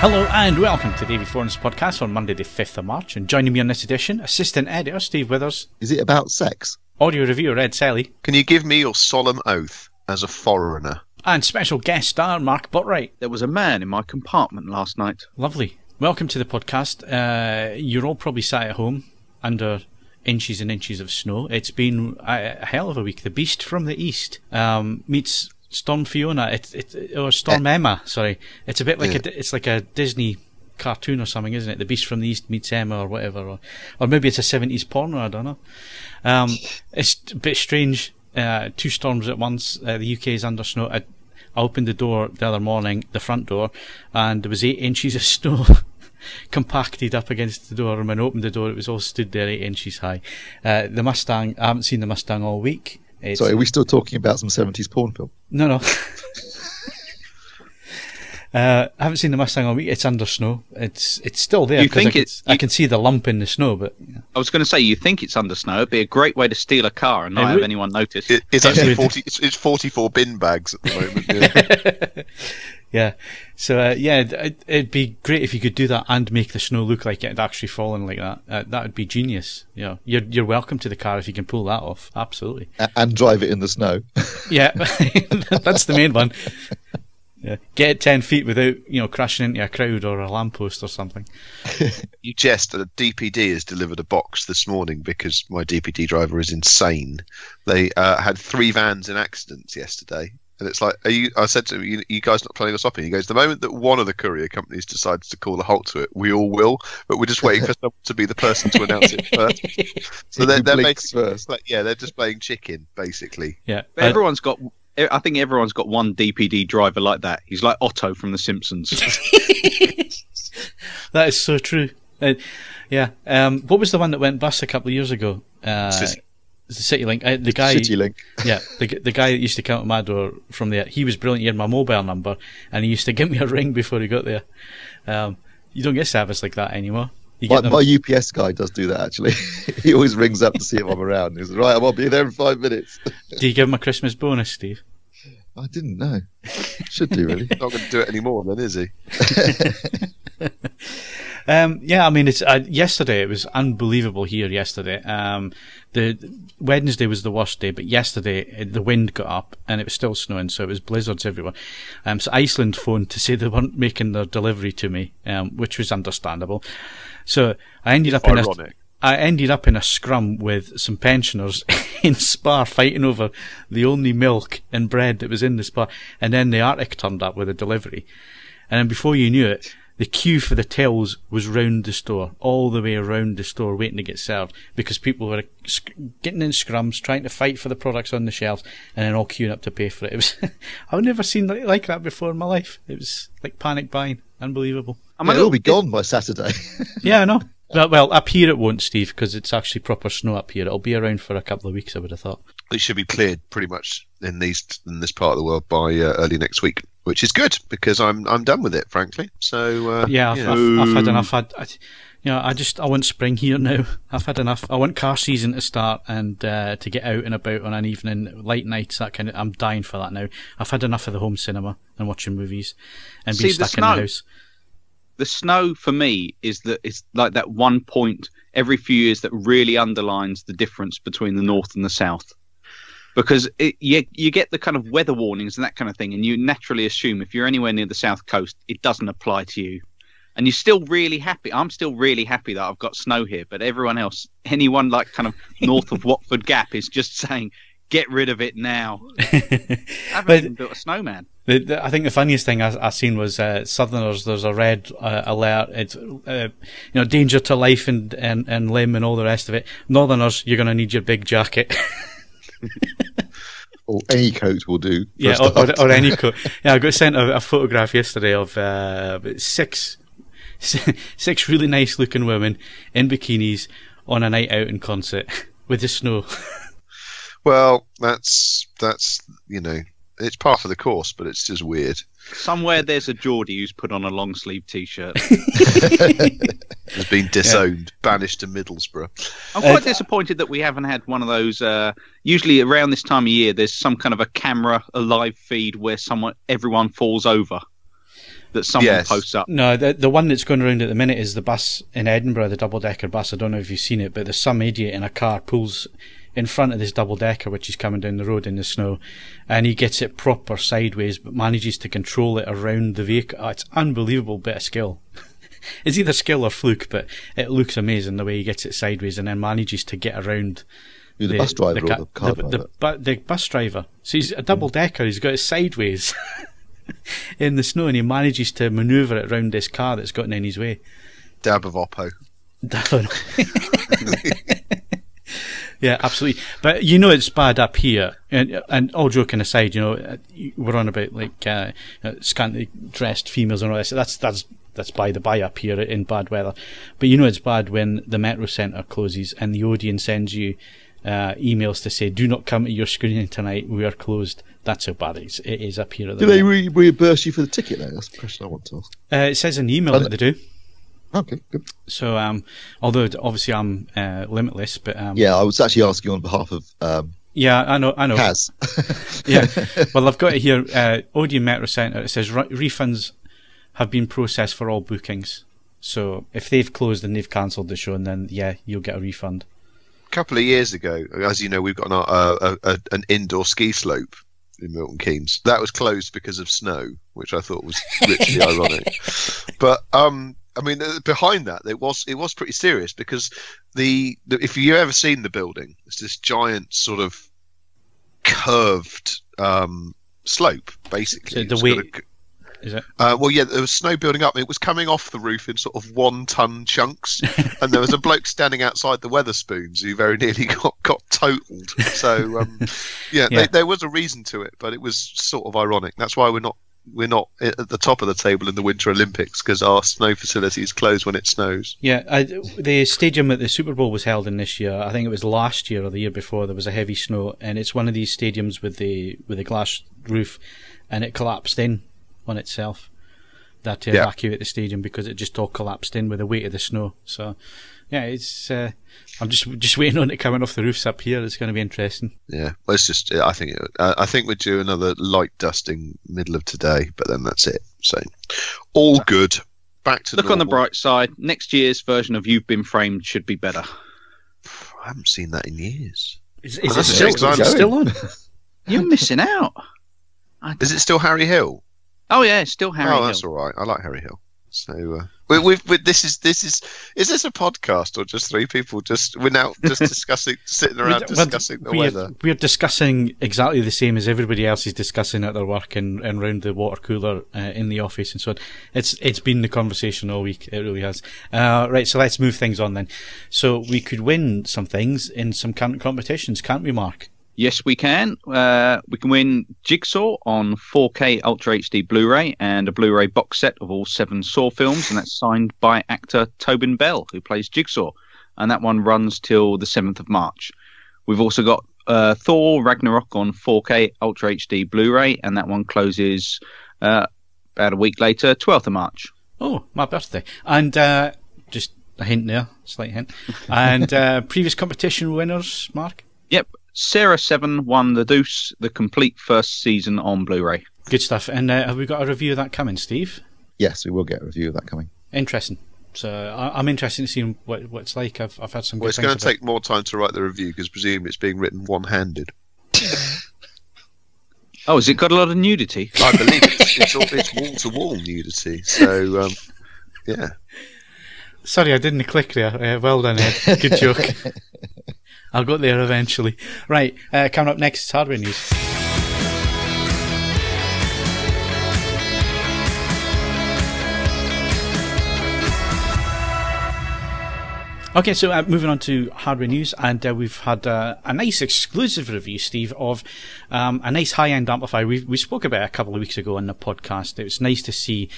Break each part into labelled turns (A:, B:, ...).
A: Hello and welcome to the AVForums podcast on Monday the 5th of March, and joining me on this edition, Assistant Editor Steve Withers.
B: Is it about sex?
A: Audio Reviewer Ed Selley.
C: Can you give me your solemn oath as a foreigner?
A: And special guest star Mark Botwright.
D: There was a man in my compartment last night.
A: Lovely. Welcome to the podcast. You're all probably sat at home under inches and inches of snow. It's been a hell of a week. The Beast from the East meets Storm Fiona, or Storm Emma, sorry. It's a bit like it's like a Disney cartoon or something, isn't it? The Beast from the East meets Emma or whatever. Or maybe it's a 70s porno, I don't know. It's a bit strange. Two storms at once. The UK is under snow. I opened the door the other morning, the front door, and there was 8 inches of snow compacted up against the door. And when I opened the door, it was all stood there 8 inches high. The Mustang, I haven't seen the Mustang all week.
B: Sorry, are we still talking about some 70s porn film?
A: No. I haven't seen the Mustang all week. It's under snow. It's still there. I can see the lump in the snow, but yeah.
D: I was going to say, you think it's under snow? It'd be a great way to steal a car and not have anyone notice.
C: It's actually 40. It's 44 bin bags at the moment.
A: Yeah. So it'd be great if you could do that and make the snow look like it had actually fallen like that. That would be genius. You know, you're welcome to the car if you can pull that off. Absolutely.
B: And drive it in the snow. Yeah,
A: that's the main one. Yeah. Get it 10 feet without, crashing into a crowd or a lamppost or something.
C: You jest. A DPD has delivered a box this morning because my DPD driver is insane. They had 3 vans in accidents yesterday. And it's like, I said to him, you guys not planning on stopping? He goes, the moment that one of the courier companies decides to call a halt to it, we all will. But we're just waiting for someone to be the person to announce it first. So they're basically first. They're just playing chicken, basically.
A: Yeah.
D: But I think everyone's got one DPD driver like that. He's like Otto from The Simpsons.
A: That is so true. Yeah. What was the one that went bust a couple of years ago? The CityLink.
B: CityLink.
A: Yeah, the guy that used to come to my door from there, he was brilliant. He had my mobile number, and he used to give me a ring before he got there. You don't get service like that anymore.
B: My UPS guy does do that, actually. He always rings up to see if I'm around. He says, right, I'll be there in 5 minutes.
A: Do you give him a Christmas bonus, Steve?
B: I didn't know. Should do, really.
C: Not going to do it anymore, then, is he?
A: Yesterday it was unbelievable here. Yesterday, the Wednesday was the worst day, but yesterday the wind got up and it was still snowing, so it was blizzards everywhere. So Iceland phoned to say they weren't making their delivery to me, which was understandable. So I ended up in a scrum with some pensioners in Spa fighting over the only milk and bread that was in the Spa, and then the Arctic turned up with a delivery, and then before you knew it, the queue for the tills was round the store, all the way around the store, waiting to get served, because people were getting in scrums, trying to fight for the products on the shelves, and then all queuing up to pay for it. It was I've never seen like that before in my life. It was like panic buying, unbelievable.
B: It'll be gone by Saturday.
A: Yeah, I know. Well, up here it won't, Steve, because it's actually proper snow up here. It'll be around for a couple of weeks, I would have thought.
C: It should be cleared pretty much in this part of the world by early next week, which is good because I'm done with it, frankly. So
A: I've had enough. I want spring here now. I've had enough. I want car season to start and to get out and about on an evening, late nights, that kind of. I'm dying for that now. I've had enough of the home cinema and watching movies and being stuck in the house.
D: The snow for me is that it's like that one point every few years that really underlines the difference between the north and the south, because you get the kind of weather warnings and that kind of thing, and you naturally assume if you're anywhere near the south coast it doesn't apply to you, and you're still really happy. I'm still really happy that I've got snow here, but everyone else, anyone like kind of north of Watford Gap, is just saying get rid of it now. I haven't even built a snowman.
A: I think the funniest thing I seen was Southerners. There's a red alert. It's danger to life and limb and all the rest of it. Northerners, you're going to need your big jacket.
B: Or any coat will do.
A: Yeah, or any coat. Yeah, I got sent a photograph yesterday of six really nice looking women in bikinis on a night out in concert with the snow.
C: Well, that's it's part of the course, but it's just weird.
D: Somewhere there's a Geordie who's put on a long sleeve T-shirt.
C: Has been disowned, banished to Middlesbrough.
D: I'm quite disappointed that we haven't had one of those. Usually around this time of year, there's some kind of a live feed where everyone falls over. that someone posts up.
A: No, the one that's going around at the minute is the bus in Edinburgh, the double-decker bus. I don't know if you've seen it, but there's some idiot in a car pulls in front of this double-decker, which is coming down the road in the snow, and he gets it proper sideways, but manages to control it around the vehicle. Oh, it's unbelievable bit of skill. It's either skill or fluke, but it looks amazing the way he gets it sideways and then manages to get around.
B: The bus driver or the car driver?
A: The bus driver. So he's a double-decker, he's got it sideways in the snow, and he manages to manoeuvre it around this car that's gotten in his way.
C: Dab of Oppo.
A: Yeah, absolutely. But you know it's bad up here, and all joking aside, you know, we're on about like scantily dressed females and all this. That's by the by up here in bad weather. But you know it's bad when the Metro Centre closes and the Odeon sends you emails to say, "Do not come to your screening tonight. We are closed." That's how bad it is up here.
B: Do they reimburse you for the ticket though? That's the question I want to ask.
A: It says in the email that they do.
B: Okay, good.
A: So, although obviously I'm limitless, but
B: yeah, I was actually asking on behalf of
A: yeah, I know.
B: Kaz.
A: Yeah, well, I've got it here. Odeon Metro Centre. It says refunds have been processed for all bookings. So if they've closed and they've cancelled the show, then yeah, you'll get a refund.
C: A couple of years ago, as you know, we've got an indoor ski slope in Milton Keynes. That was closed because of snow, which I thought was richly ironic. But I mean, behind that, it was pretty serious because if you've ever seen the building, it's this giant sort of curved slope, basically.
A: So the weight, is it?
C: Well, yeah, there was snow building up. It was coming off the roof in sort of 1-ton chunks, and there was a bloke standing outside the Weatherspoons who very nearly got totaled. So, yeah. There was a reason to it, but it was sort of ironic. That's why we're not at the top of the table in the Winter Olympics, because our snow facilities close when it snows.
A: Yeah, the stadium that the Super Bowl was held in this year, I think it was last year or the year before, there was a heavy snow, and it's one of these stadiums with the glass roof, and it collapsed in on itself. That to evacuate the stadium because it just all collapsed in with the weight of the snow. So, yeah, it's I'm just waiting on it coming off the roofs up here. It's going to be interesting.
C: Yeah, well, it's just I think we'd do another light dusting middle of today, but then that's it. So, all good. Back to
D: look
C: normal.
D: On the bright side. Next year's version of You've Been Framed should be better.
C: I haven't seen that in years.
A: Is it still on?
D: You're missing out.
C: Is it still Harry Hill?
D: Oh yeah, it's still Harry Hill.
C: Oh, that's all right. I like Harry Hill. So this is this a podcast or just three people we're now just discussing sitting around discussing the weather?
A: We're discussing exactly the same as everybody else is discussing at their work and around the water cooler in the office and so on. It's been the conversation all week. It really has. Right, so let's move things on then. So we could win some things in some current competitions, can't we, Mark?
D: Yes, we can. We can win Jigsaw on 4K Ultra HD Blu-ray and a Blu-ray box set of all 7 Saw films, and that's signed by actor Tobin Bell, who plays Jigsaw, and that one runs till the 7th of March. We've also got Thor Ragnarok on 4K Ultra HD Blu-ray, and that one closes about a week later, 12th of March.
A: Oh, my birthday. And just a hint there, slight hint. And previous competition winners, Mark?
D: Yep. Sarah 7 won The Deuce, the complete first season on Blu-ray.
A: Good stuff. And have we got a review of that coming, Steve?
B: Yes, we will get a review of that coming.
A: Interesting. So I'm interested to see what it's like. I've had some.
C: Well, it's going to take more time to write the review because presumably it's being written one-handed.
D: Oh, has it got a lot of nudity?
C: I believe it's wall-to-wall nudity. So, yeah.
A: Sorry, I didn't click there. Well done, Ed. Good joke. I'll get there eventually. Right, coming up next is hardware news. Okay, so moving on to hardware news, and we've had a nice exclusive review, Steve, of a nice high-end amplifier. We spoke about it a couple of weeks ago on the podcast. It was nice to see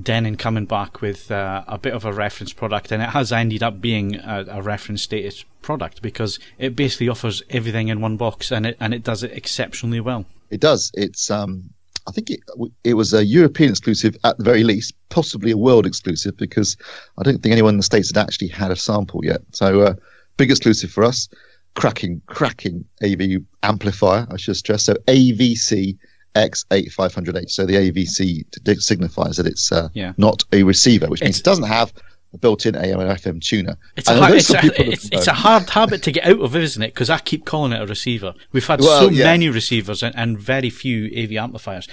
A: Denon coming back with a bit of a reference product, and it has ended up being a reference status product because it basically offers everything in one box, and it does it exceptionally well.
B: It does. It's I think it was a European exclusive at the very least, possibly a world exclusive, because I don't think anyone in the States had actually had a sample yet. So big exclusive for us. Cracking AV amplifier, I should stress. So AVC X8500H. So the AVC signifies that it's
A: Yeah.
B: not a receiver, which means it doesn't have a built-in AM and FM tuner.
A: It's a hard habit to get out of, isn't it? Because I keep calling it a receiver. We've had many receivers and very few AV amplifiers.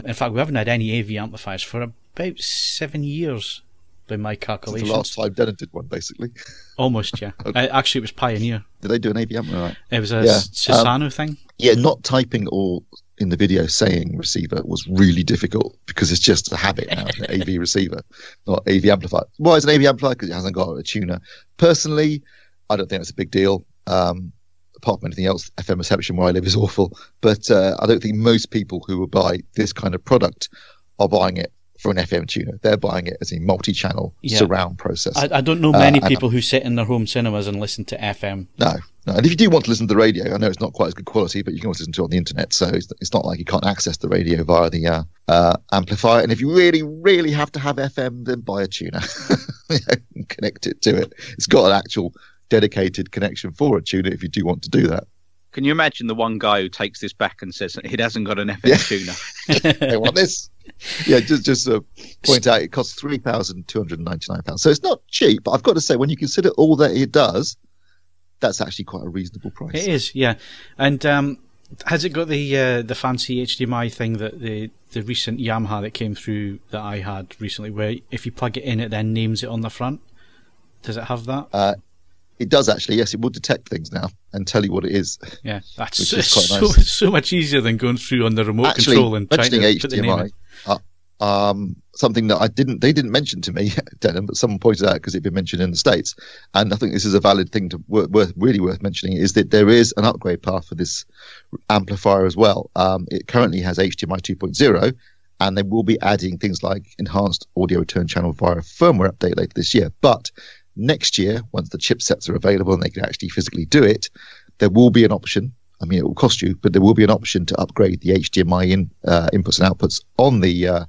A: In fact, we haven't had any AV amplifiers for about 7 years, by my calculations.
B: The last time Denon did one, basically.
A: Almost, yeah.
B: Okay.
A: Actually, it was Pioneer.
B: Did they do an AV amplifier?
A: It was a Susano thing.
B: Yeah, not typing or in the video saying receiver was really difficult because it's just a habit now, an AV receiver, not AV amplifier. Why is an AV amplifier? Because it hasn't got a tuner. Personally, I don't think it's a big deal. Apart from anything else, FM reception where I live is awful. But I don't think most people who will buy this kind of product are buying it for an FM tuner. They're buying it as a multi-channel surround process.
A: I don't know many people who sit in their home cinemas and listen to FM.
B: No. And if you do want to listen to the radio, I know it's not quite as good quality, but you can always listen to it on the internet. So it's not like you can't access the radio via the amplifier. And if you really, really have to have FM, then buy a tuner and connect it to it. It's got an actual dedicated connection for a tuner if you do want to do that.
D: Can you imagine the one guy who takes this back and says it hasn't got an FM tuner?
B: They want this. Yeah, just point out, it costs £3,299. So it's not cheap, but I've got to say, when you consider all that it does, that's actually quite a reasonable price.
A: It is, yeah. And has it got the fancy HDMI thing that the recent Yamaha that came through that I had recently, where if you plug it in, it then names it on the front? Does it have that?
B: It does actually, yes. It will detect things now and tell you what it is.
A: Yeah, that's
B: quite nice.
A: so much easier than going through on the remote control and trying to put the name in.
B: Something that they didn't mention to me, Denon, but someone pointed out because it'd been mentioned in the States, and I think this is a valid thing really worth mentioning, is that there is an upgrade path for this amplifier as well. It currently has HDMI 2.0, and they will be adding things like enhanced audio return channel via a firmware update later this year. But next year, once the chipsets are available and they can actually physically do it, there will be an option. I mean, it will cost you, but there will be an option to upgrade the HDMI inputs and outputs on the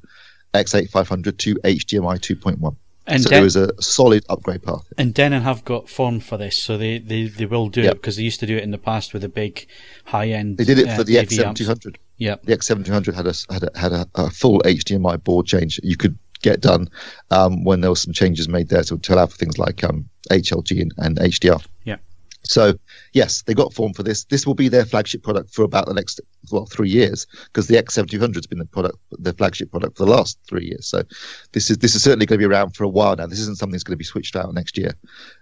B: X8500 to HDMI 2.1. And so there is a solid upgrade path.
A: And Denon have got form for this, so they will do it, because they used to do it in the past with a big high-end.
B: They did it for the X7200.
A: Yeah,
B: the X7200 had a full HDMI board change you could get done when there were some changes made there to allow for things like HLG and HDR.
A: Yeah.
B: So yes, they got form for this. This will be their flagship product for about the next 3 years, because the X7200 has been the flagship product for the last 3 years. So this is certainly going to be around for a while now. This isn't something that's going to be switched out next year,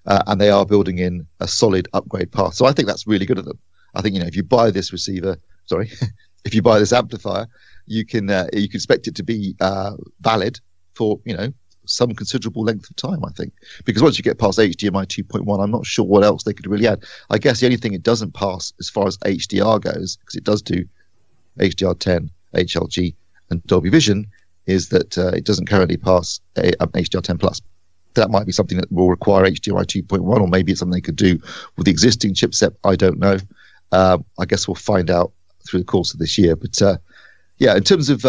B: and they are building in a solid upgrade path. So I think that's really good of them. I think, if you buy this if you buy this amplifier, you can expect it to be valid for some considerable length of time, I think, because once you get past HDMI 2.1, I'm not sure what else they could really add. I guess the only thing it doesn't pass as far as HDR goes, because it does do HDR10, HLG, and Dolby Vision, is that it doesn't currently pass HDR10 Plus. That might be something that will require HDMI 2.1, or maybe it's something they could do with the existing chipset. I don't know. I guess we'll find out through the course of this year. But yeah, in terms of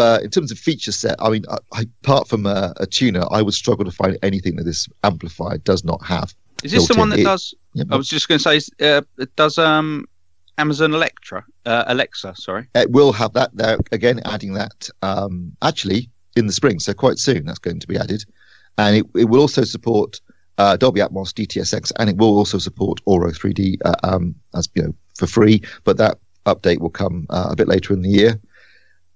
B: feature set, I mean, apart from a tuner, I would struggle to find anything that this amplifier does not have.
D: Is this the one that does? Yeah, I was just going to say, it does Amazon Alexa. Sorry,
B: it will have that. They're again adding that actually in the spring, so quite soon that's going to be added, and it will also support Dolby Atmos, DTS:X, and it will also support Auro 3D as for free. But that update will come a bit later in the year.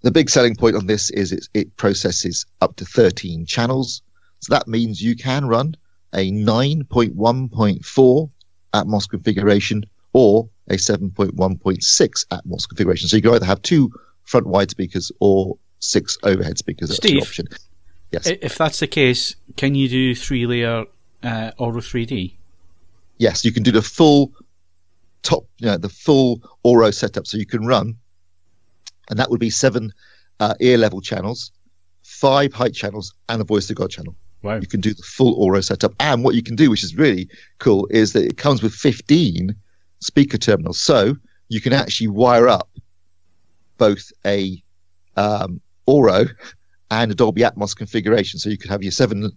B: The big selling point on this is it processes up to 13 channels. So that means you can run a 9.1.4 Atmos configuration or a 7.1.6 Atmos configuration. So you can either have 2 front wide speakers or 6 overhead speakers. That's the option. Yes.
A: If that's the case, can you do 3-layer Auro 3D?
B: Yes, you can do the full the full Auro setup. So you can run, and that would be 7 ear level channels, 5 height channels, and a voice to God channel.
A: Wow.
B: You can do the full Auro setup. And what you can do, which is really cool, is that it comes with 15 speaker terminals. So you can actually wire up both a Auro and a Dolby Atmos configuration. So you could have your 7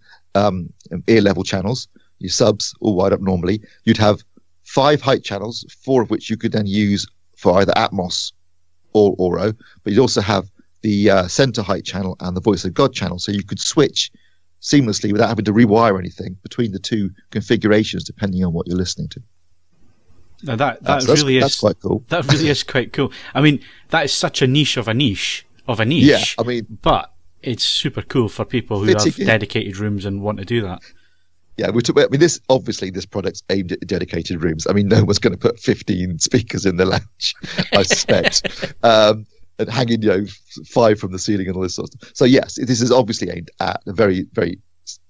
B: ear level channels, your subs all wired up normally. You'd have 5 height channels, 4 of which you could then use for either Atmos or Auro, but you'd also have the center height channel and the voice of God channel, so you could switch seamlessly without having to rewire anything between the two configurations depending on what you're listening to.
A: Now that's
B: quite cool.
A: That really is quite cool. I mean, that is such a niche of a niche of a niche.
B: Yeah, I mean,
A: but it's super cool for people who have dedicated rooms and want to do that.
B: Yeah, this product's aimed at dedicated rooms. I mean, no one's going to put 15 speakers in the lounge, I suspect, and hanging 5 from the ceiling and all this sort of stuff. So yes, this is obviously aimed at a very, very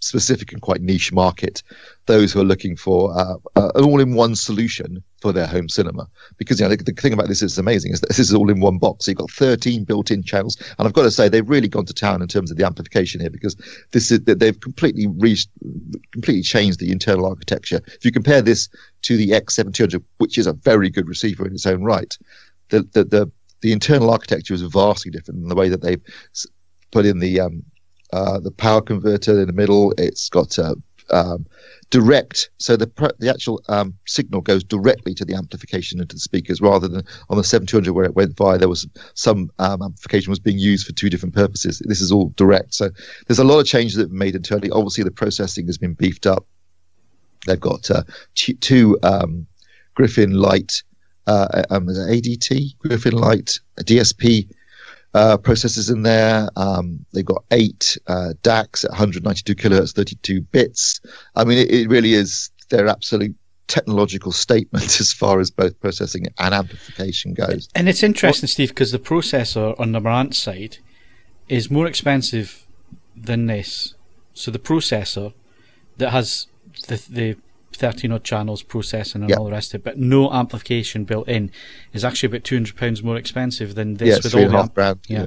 B: specific and quite niche market, those who are looking for an all-in-one solution for their home cinema. Because the thing about this is amazing is that this is all in one box. So you've got 13 built-in channels, and I've got to say they've really gone to town in terms of the amplification here, because they've completely changed the internal architecture. If you compare this to the XM200, which is a very good receiver in its own right, the internal architecture is vastly different than the way that they've put in the power converter in the middle. It's got direct, so the actual signal goes directly to the amplification into the speakers, rather than on the 7200 where it went via, there was some amplification was being used for 2 different purposes. This is all direct. So there's a lot of changes that have been made internally. Obviously the processing has been beefed up. They've got 2 Griffin Light ADT, Griffin Light DSP processors in there. They've got 8 DACs at 192 kilohertz, 32 bits. I mean, it really is their absolute technological statement as far as both processing and amplification goes.
A: And it's interesting, Steve, because the processor on the Marantz side is more expensive than this. So the processor that has the 13 odd channels processing and all the rest of it, but no amplification built in, is actually about £200 more expensive than this.
B: Yeah, it's £3,500. Yeah.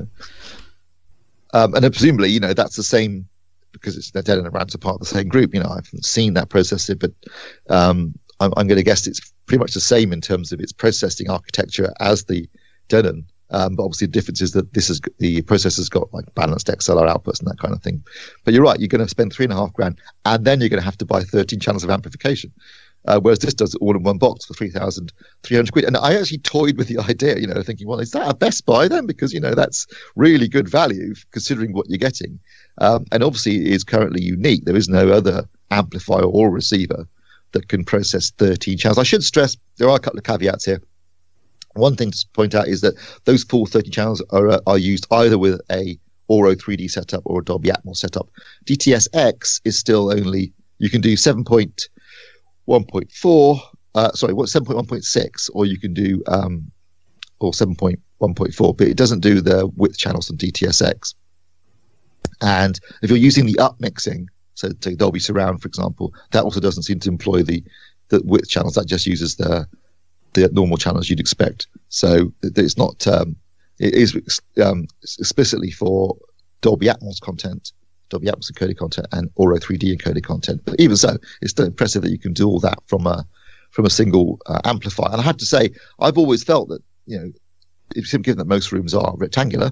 B: And then presumably, that's the same, because it's Denon and Marantz are part of the same group. I haven't seen that processor, but I'm going to guess it's pretty much the same in terms of its processing architecture as the Denon. But obviously the difference is that the processor's got like balanced XLR outputs and that kind of thing. But you're right, you're going to spend $3,500, and then you're going to have to buy 13 channels of amplification. Whereas this does it all in one box for £3,300. And I actually toyed with the idea, thinking, well, is that a Best Buy then? Because, that's really good value considering what you're getting. And obviously it is currently unique. There is no other amplifier or receiver that can process 13 channels. I should stress, there are a couple of caveats here. One thing to point out is that those full 30 channels are used either with a Auro 3D setup or a Dolby Atmos setup. DTS-X is still only, you can do 7.1.6, or you can do or 7.1.4, but it doesn't do the width channels on DTS-X. And if you're using the upmixing, so take Dolby Surround, for example, that also doesn't seem to employ the width channels. That just uses the normal channels you'd expect. So it's not, it is explicitly for Dolby Atmos content, Dolby Atmos encoded content, and Auro 3D encoded content. But even so, it's still impressive that you can do all that from a single amplifier. And I have to say, I've always felt that, given that most rooms are rectangular,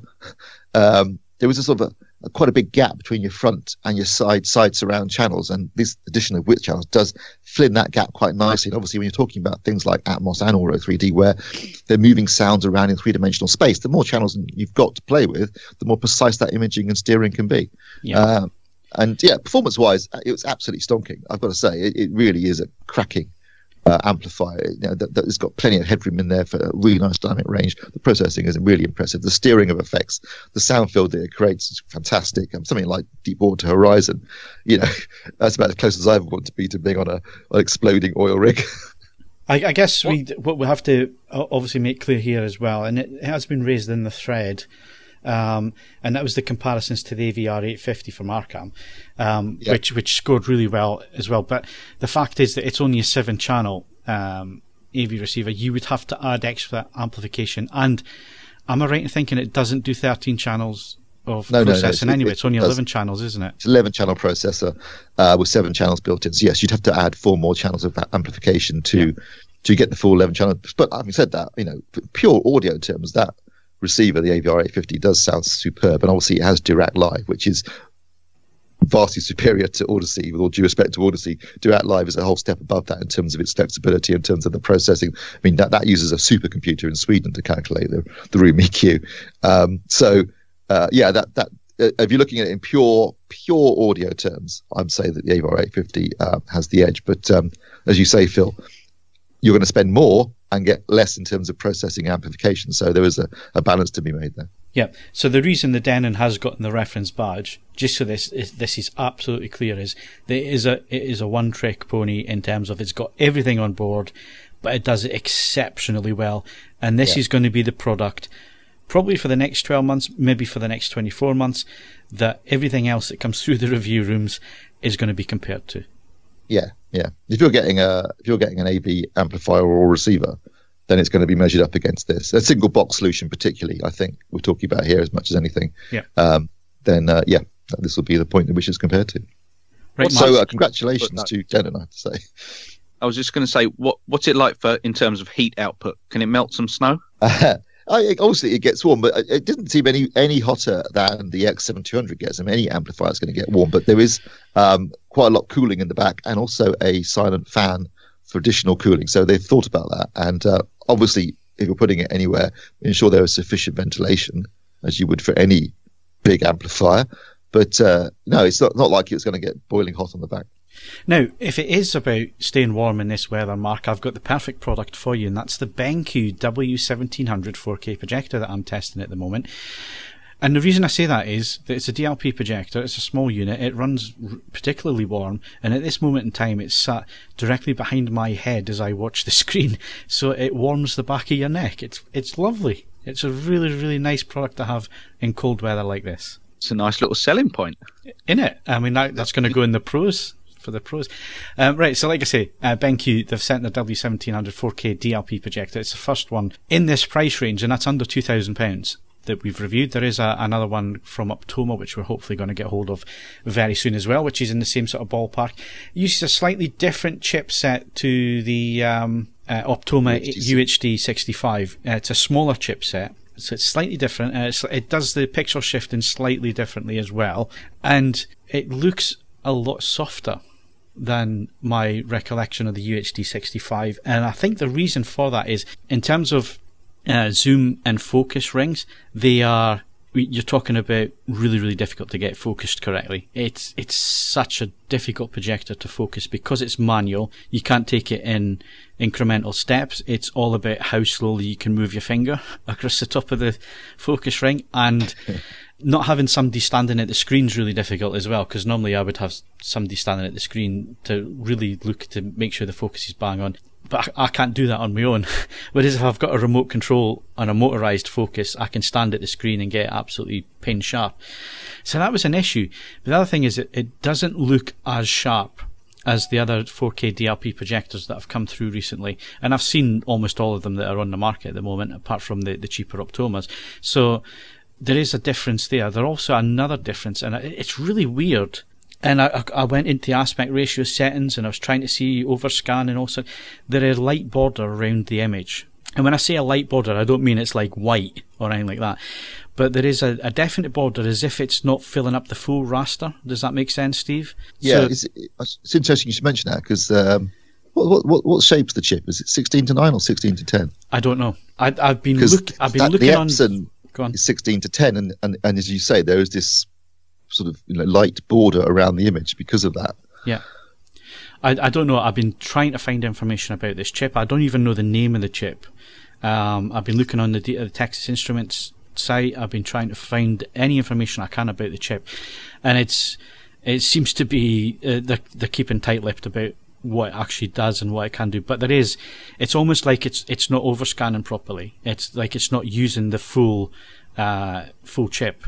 B: there was a sort of quite a big gap between your front and your side surround channels, and this addition of width channels does fill in that gap quite nicely. And obviously when you're talking about things like Atmos and Auro 3D, where they're moving sounds around in 3-dimensional space, the more channels you've got to play with, the more precise that imaging and steering can be. Performance wise, it was absolutely stonking. I've got to say, it really is a cracking amplifier. It's got plenty of headroom in there for a really nice dynamic range. The processing is really impressive. The steering of effects, the sound field that it creates is fantastic. Something like Deepwater Horizon, that's about as close as I ever want to be to being on an exploding oil rig.
A: I guess what we have to obviously make clear here as well, and it has been raised in the thread, and that was the comparisons to the AVR 850 from Arkham, which scored really well as well. But the fact is that it's only a 7-channel AV receiver. You would have to add extra amplification. And am I right in thinking it doesn't do 13 channels of processing anyway? It's only 11 channels, isn't it?
B: It's an 11-channel processor with 7 channels built in. So yes, you'd have to add 4 more channels of amplification to get the full 11 channels. But having said that, pure audio terms, that receiver, the AVR 850, does sound superb, and obviously it has Dirac Live, which is vastly superior to Odyssey. With all due respect to Odyssey, Dirac Live is a whole step above that in terms of its flexibility, in terms of the processing. I mean, that uses a supercomputer in Sweden to calculate the room EQ. yeah, that if you're looking at it in pure audio terms, I'd say that the AVR 850 has the edge. But as you say, Phil, you're going to spend more and get less in terms of processing amplification. So there is a balance to be made there.
A: Yeah. So the reason the Denon has gotten the reference badge, just so this is absolutely clear, is that it is a one-trick pony in terms of it's got everything on board, but it does it exceptionally well. And this is going to be the product, probably for the next 12 months, maybe for the next 24 months, that everything else that comes through the review rooms is going to be compared to.
B: Yeah, yeah. If you're getting an AV amplifier or receiver, then it's going to be measured up against this. A single box solution, particularly, I think we're talking about here as much as anything.
A: Yeah.
B: Then this will be the point at which it's compared to.
A: Right.
B: So congratulations to Denon, I have to say.
D: I was just going to say, what's it like in terms of heat output? Can it melt some snow?
B: Obviously, it gets warm, but it didn't seem any hotter than the X7200 gets. I mean, any amplifier is going to get warm, but there is quite a lot of cooling in the back, and also a silent fan for additional cooling. So they've thought about that, and obviously, if you're putting it anywhere, ensure there is sufficient ventilation, as you would for any big amplifier. But no, it's not like it's going to get boiling hot on the back.
A: Now, if it is about staying warm in this weather, Mark, I've got the perfect product for you, and that's the BenQ W1700 4K projector that I'm testing at the moment. And the reason I say that is that it's a DLP projector, it's a small unit, it runs particularly warm, and at this moment in time it's sat directly behind my head as I watch the screen, so it warms the back of your neck. It's lovely. It's a really, really nice product to have in cold weather like this.
D: It's a nice little selling point.
A: In it. I mean, that's going to go in the pros. For the pros. Right, so like I say, BenQ, they've sent the W1700 4K DLP projector. It's the first one in this price range, and that's under £2,000 that we've reviewed. There is another one from Optoma, which we're hopefully going to get hold of very soon as well, which is in the same sort of ballpark. It uses a slightly different chipset to the Optoma UHD 65. It's a smaller chipset. So it's slightly different. It does the pixel shifting slightly differently as well. And it looks a lot softer than my recollection of the UHD 65. And I think the reason for that is, in terms of zoom and focus rings, you're talking about really, really difficult to get focused correctly. It's such a difficult projector to focus because it's manual. You can't take it in incremental steps. It's all about how slowly you can move your finger across the top of the focus ring, and not having somebody standing at the screen is really difficult as well, because normally I would have somebody standing at the screen to really look to make sure the focus is bang on. But I can't do that on my own. Whereas if I've got a remote control and a motorised focus, I can stand at the screen and get absolutely pin sharp. So that was an issue. But the other thing is it doesn't look as sharp as the other 4K DLP projectors that have come through recently. And I've seen almost all of them that are on the market at the moment, apart from the cheaper Optomas. So there is a difference there. There's also another difference, and it's really weird. And I went into the aspect ratio settings, and I was trying to see overscan, and also there is light border around the image. And when I say a light border, I don't mean it's like white or anything like that, but there is a definite border, as if it's not filling up the full raster. Does that make sense, Steve?
B: Yeah, so, it's interesting you should mention that, because what shape's the chip? Is it 16:9 or 16:10?
A: I don't know. I've been looking on.
B: The Epson is 16:10, and as you say, there is this sort of light border around the image because of that.
A: Yeah. I don't know. I've been trying to find information about this chip. I don't even know the name of the chip. I've been looking on the Texas Instruments site. I've been trying to find any information I can about the chip, and it seems to be they're keeping tight-lipped about what it actually does and what it can do. But it's almost like it's not overscanning properly. It's like it's not using the full chip.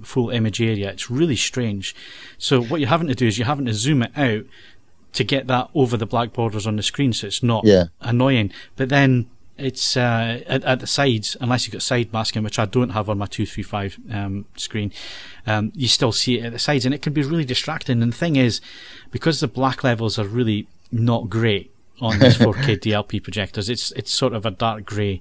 A: Full image area. It's really strange. So what you're having to do is you're having to zoom it out to get that over the black borders on the screen, so it's not annoying. But then it's at the sides, unless you've got side masking, which I don't have on my 235 screen, you still see it at the sides, and it can be really distracting. And the thing is, because the black levels are really not great on these 4K DLP projectors, it's sort of a dark grey,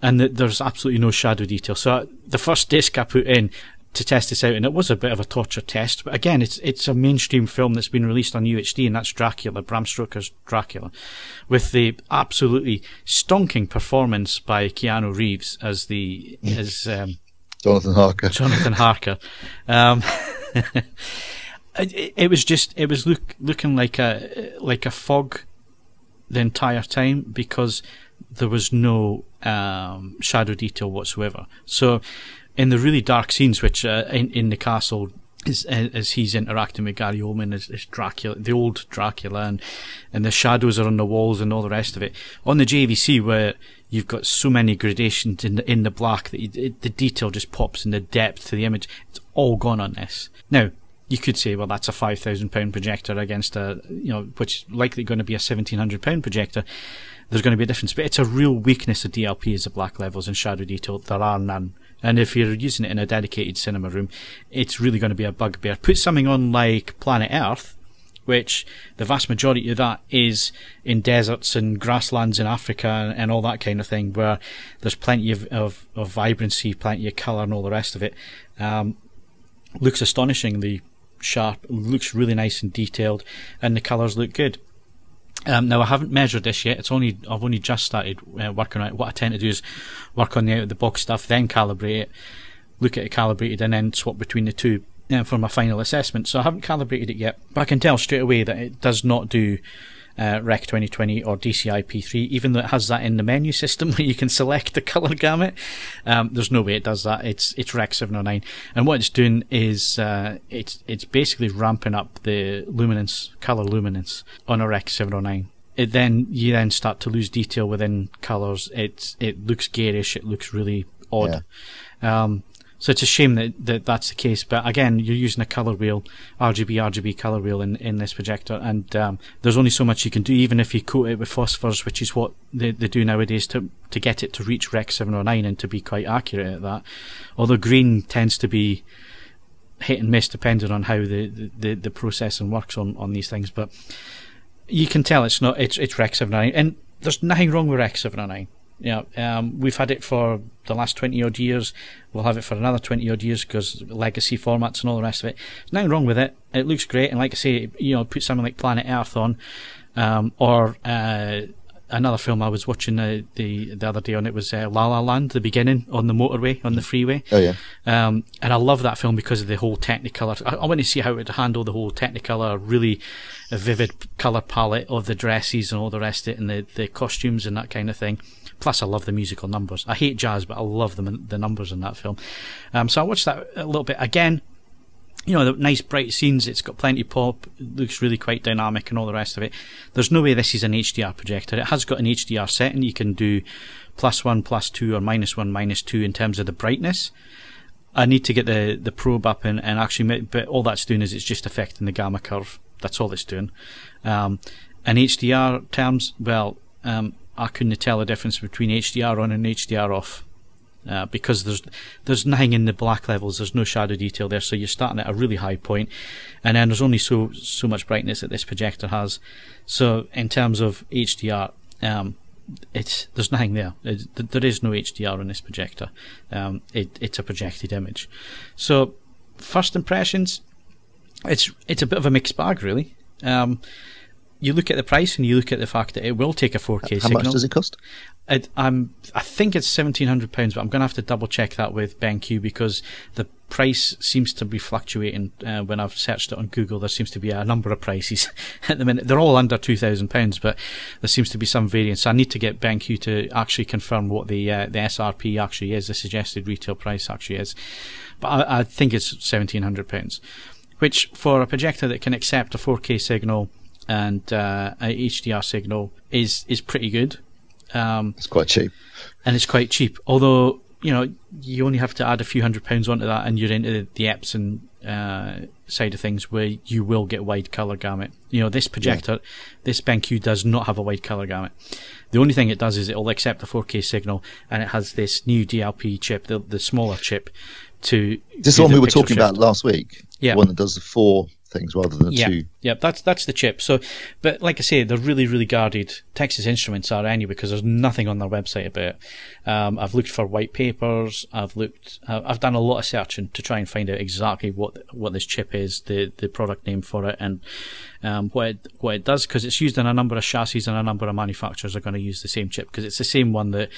A: and there's absolutely no shadow detail. So the first disc I put in to test this out, and it was a bit of a torture test, but again, it's a mainstream film that's been released on UHD, and that's Dracula, Bram Stoker's Dracula, with the absolutely stonking performance by Keanu Reeves as
B: Jonathan Harker.
A: Jonathan Harker. It was looking like a fog the entire time because there was no shadow detail whatsoever. So in the really dark scenes, which in the castle, as he's interacting with Gary Oldman as Dracula, the old Dracula, and the shadows are on the walls and all the rest of it. On the JVC, where you've got so many gradations in the black that the detail just pops in the depth to the image, it's all gone on this. Now, you could say, well, that's a £5,000 projector against which is likely going to be a £1,700 projector. There's going to be a difference, but it's a real weakness of DLP is the black levels and shadow detail. There are none. And if you're using it in a dedicated cinema room, it's really going to be a bugbear. Put something on like Planet Earth, which the vast majority of that is in deserts and grasslands in Africa and all that kind of thing, where there's plenty of vibrancy, plenty of colour and all the rest of it. Looks astonishingly sharp, looks really nice and detailed, and the colours look good. Now I haven't measured this yet. I've only just started working on it. What I tend to do is work on the out of the box stuff, then calibrate it, look at it calibrated, and then swap between the two for my final assessment. So I haven't calibrated it yet, but I can tell straight away that it does not do Rec 2020 or DCI P3, even though it has that in the menu system where you can select the colour gamut. There's no way it does that. It's Rec 709, and what it's doing is it's basically ramping up the luminance, colour luminance on a Rec 709. You then start to lose detail within colours. It looks garish. It looks really odd. Yeah. So it's a shame that that's the case, but again, you're using a colour wheel, RGB colour wheel in this projector, and there's only so much you can do, even if you coat it with phosphors, which is what they do nowadays to get it to reach Rec 709 and to be quite accurate at that. Although green tends to be hit and miss depending on how the processing works on these things, but you can tell it's Rec 709, and there's nothing wrong with Rec 709. Yeah, we've had it for the last 20 odd years. We'll have it for another 20 odd years because legacy formats and all the rest of it. There's nothing wrong with it. It looks great, and like I say, put something like Planet Earth on, or another film I was watching the other day on it was La La Land, the beginning on the motorway, on the freeway.
B: Oh yeah.
A: And I love that film because of the whole Technicolor. I want to see how it would handle the whole Technicolor, really a vivid colour palette of the dresses and all the rest of it, and the costumes and that kind of thing. Plus, I love the musical numbers. I hate jazz, but I love the numbers in that film. So I watched that a little bit again. The nice bright scenes. It's got plenty of pop. It looks really quite dynamic and all the rest of it. There's no way this is an HDR projector. It has got an HDR setting. You can do +1, +2, or -1, -2 in terms of the brightness. I need to get the probe up and actually, but all that's doing is it's just affecting the gamma curve. That's all it's doing. In HDR terms, well, I couldn't tell the difference between HDR on and HDR off, because there's nothing in the black levels. There's no shadow detail there, so you're starting at a really high point, and then there's only so much brightness that this projector has. So in terms of HDR, there's nothing there. There is no HDR on this projector. It's a projected image. So first impressions, it's a bit of a mixed bag, really. You look at the price and you look at the fact that it will take a 4K signal.
B: How much does it cost?
A: I think it's £1,700, but I'm going to have to double check that with BenQ because the price seems to be fluctuating. When I've searched it on Google, there seems to be a number of prices at the minute. They're all under £2,000, but there seems to be some variance. So I need to get BenQ to actually confirm what the SRP actually is, the suggested retail price actually is. But I think it's £1,700, which for a projector that can accept a 4K signal and a HDR signal is pretty good.
B: It's quite cheap.
A: And it's quite cheap. Although, you only have to add a few £100 onto that and you're into the Epson side of things where you will get wide colour gamut. This projector, this BenQ does not have a wide colour gamut. The only thing it does is it will accept a 4K signal, and it has this new DLP chip, the smaller chip, to...
B: This is the one we were talking about last week.
A: Yeah.
B: The one that does the 4 things rather than 2.
A: Yeah, that's the chip. So, but like I say, they're really, really guarded. Texas Instruments are anyway, because there's nothing on their website about it. I've looked for white papers. I've done a lot of searching to try and find out exactly what this chip is, the product name for it, and what it does, because it's used in a number of chassis and a number of manufacturers are going to use the same chip, because it's the same one that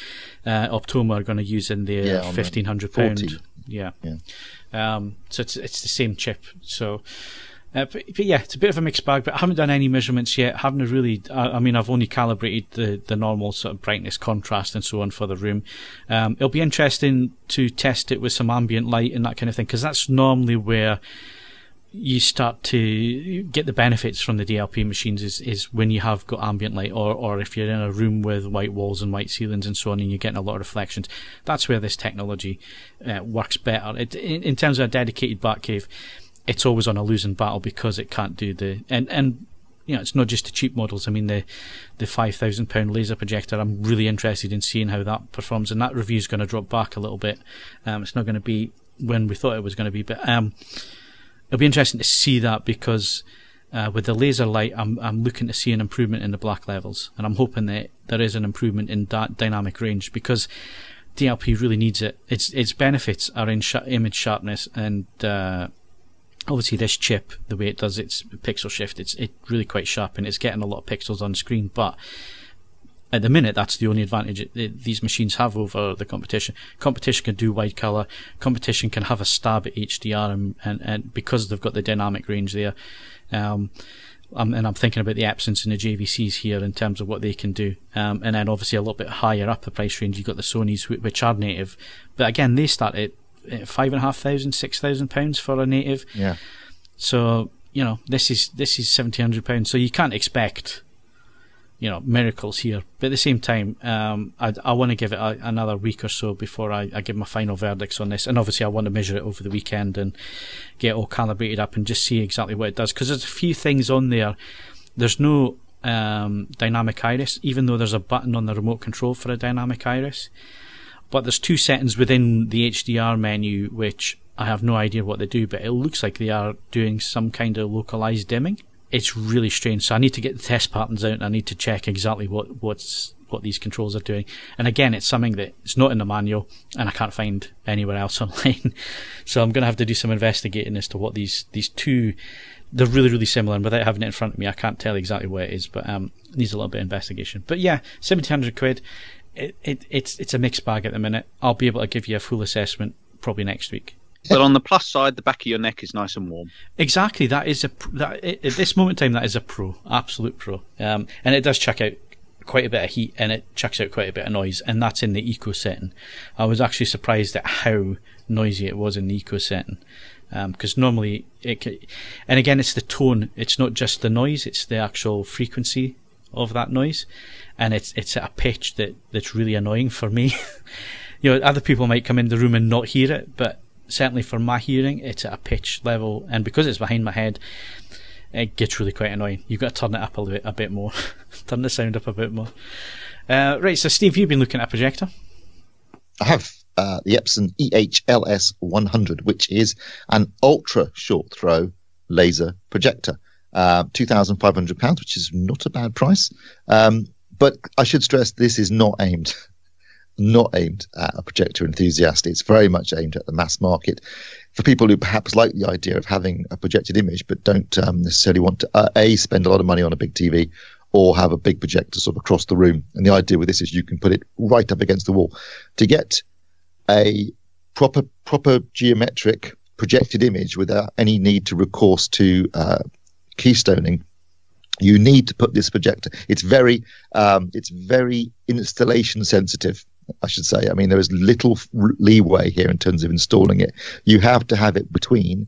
A: Optoma are going to use in their £1,500 Yeah. So it's the same chip. So, but yeah, it's a bit of a mixed bag. But I haven't done any measurements yet. Haven't really. I mean, I've only calibrated the normal sort of brightness, contrast, and so on for the room. It'll be interesting to test it with some ambient light and that kind of thing, because that's normally where you start to get the benefits from the DLP machines is when you have got ambient light, or if you're in a room with white walls and white ceilings and so on, and you're getting a lot of reflections. That's where this technology works better. In terms of a dedicated Batcave, it's always on a losing battle because it can't do and you know, it's not just the cheap models. I mean, the £5,000 laser projector, I'm really interested in seeing how that performs, and that review is going to drop back a little bit. It's not going to be when we thought it was going to be, but it'll be interesting to see that, because with the laser light, I'm looking to see an improvement in the black levels, and I'm hoping that there is an improvement in that dynamic range, because DLP really needs it. Its benefits are in image sharpness, and obviously this chip, the way it does its pixel shift, it's really quite sharp, and it's getting a lot of pixels on screen. But at the minute, that's the only advantage these machines have over the competition. Competition can do wide color. Competition can have a stab at HDR, and because they've got the dynamic range there. And I'm thinking about the Epsons and the JVCs here in terms of what they can do. And then obviously a little bit higher up the price range, you've got the Sonys, which are native. But again, they start at £5,500, £6,000 for a native.
B: Yeah.
A: So, you know, this is £1,700. So you can't expect, you know, miracles here. But at the same time, I want to give it another week or so before I give my final verdicts on this. And obviously I want to measure it over the weekend and get it all calibrated up and just see exactly what it does. Because there's a few things on there. There's no dynamic iris, even though there's a button on the remote control for a dynamic iris. But there's two settings within the HDR menu which I have no idea what they do, but it looks like they are doing some kind of localized dimming. It's really strange, so I need to get the test patterns out, and I need to check exactly what these controls are doing. And again, it's something that it's not in the manual, and I can't find anywhere else online. So I'm going to have to do some investigating as to what these two, they're really, really similar, and without having it in front of me, I can't tell exactly what it is, but needs a little bit of investigation. But yeah, £1,700. It's a mixed bag at the minute. I'll be able to give you a full assessment probably next week.
D: But on the plus side, the back of your neck is nice and warm. Exactly,
A: at this moment in time, that is a pro, absolute pro. And it does chuck out quite a bit of heat, and it chucks out quite a bit of noise, and that's in the eco setting. I was actually surprised at how noisy it was in the eco setting, because normally and again, it's the tone. It's not just the noise; it's the actual frequency of that noise, and it's at a pitch that's really annoying for me. You know, other people might come in the room and not hear it, but certainly for my hearing, it's at a pitch level, and because it's behind my head, it gets really quite annoying. You've got to turn it up a bit more, turn the sound up a bit more. Right, so Steve, you've been looking at a projector.
B: I have the Epson EH-LS100, which is an ultra short throw laser projector. £2,500, which is not a bad price. But I should stress, this is not aimed at a projector enthusiast. It's very much aimed at the mass market for people who perhaps like the idea of having a projected image but don't necessarily want to spend a lot of money on a big TV or have a big projector sort of across the room. And the idea with this is you can put it right up against the wall. To get a proper geometric projected image without any need to recourse to keystoning, you need to put this projector. It's very installation sensitive, I should say. I mean, there is little leeway here in terms of installing it. You have to have it between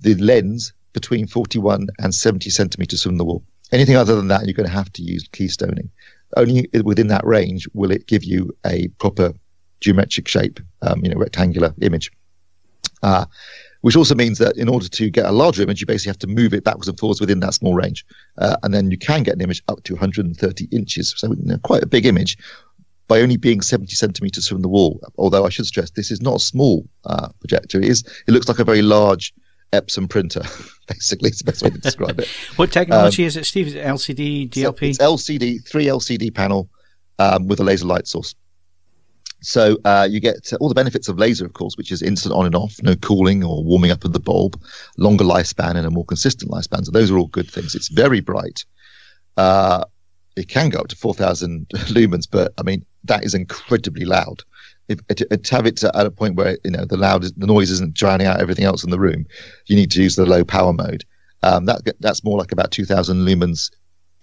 B: the lens between 41 and 70 centimeters from the wall. Anything other than that, you're going to have to use keystoning. Only within that range will it give you a proper geometric shape, rectangular image. Which also means that in order to get a larger image, you basically have to move it backwards and forwards within that small range. And then you can get an image up to 130 inches. So quite a big image by only being 70 centimeters from the wall. Although I should stress, this is not a small projector. It looks like a very large Epson printer, basically. It's the best way to describe it.
A: What technology is it, Steve? Is it LCD, DLP?
B: It's LCD, 3 LCD panel with a laser light source. So you get all the benefits of laser, of course, which is instant on and off, no cooling or warming up of the bulb, longer lifespan and a more consistent lifespan. So those are all good things. It's very bright. It can go up to 4,000 lumens, but I mean, that is incredibly loud. to have it at a point where the noise isn't drowning out everything else in the room, you need to use the low power mode. That's more like about 2,000 lumens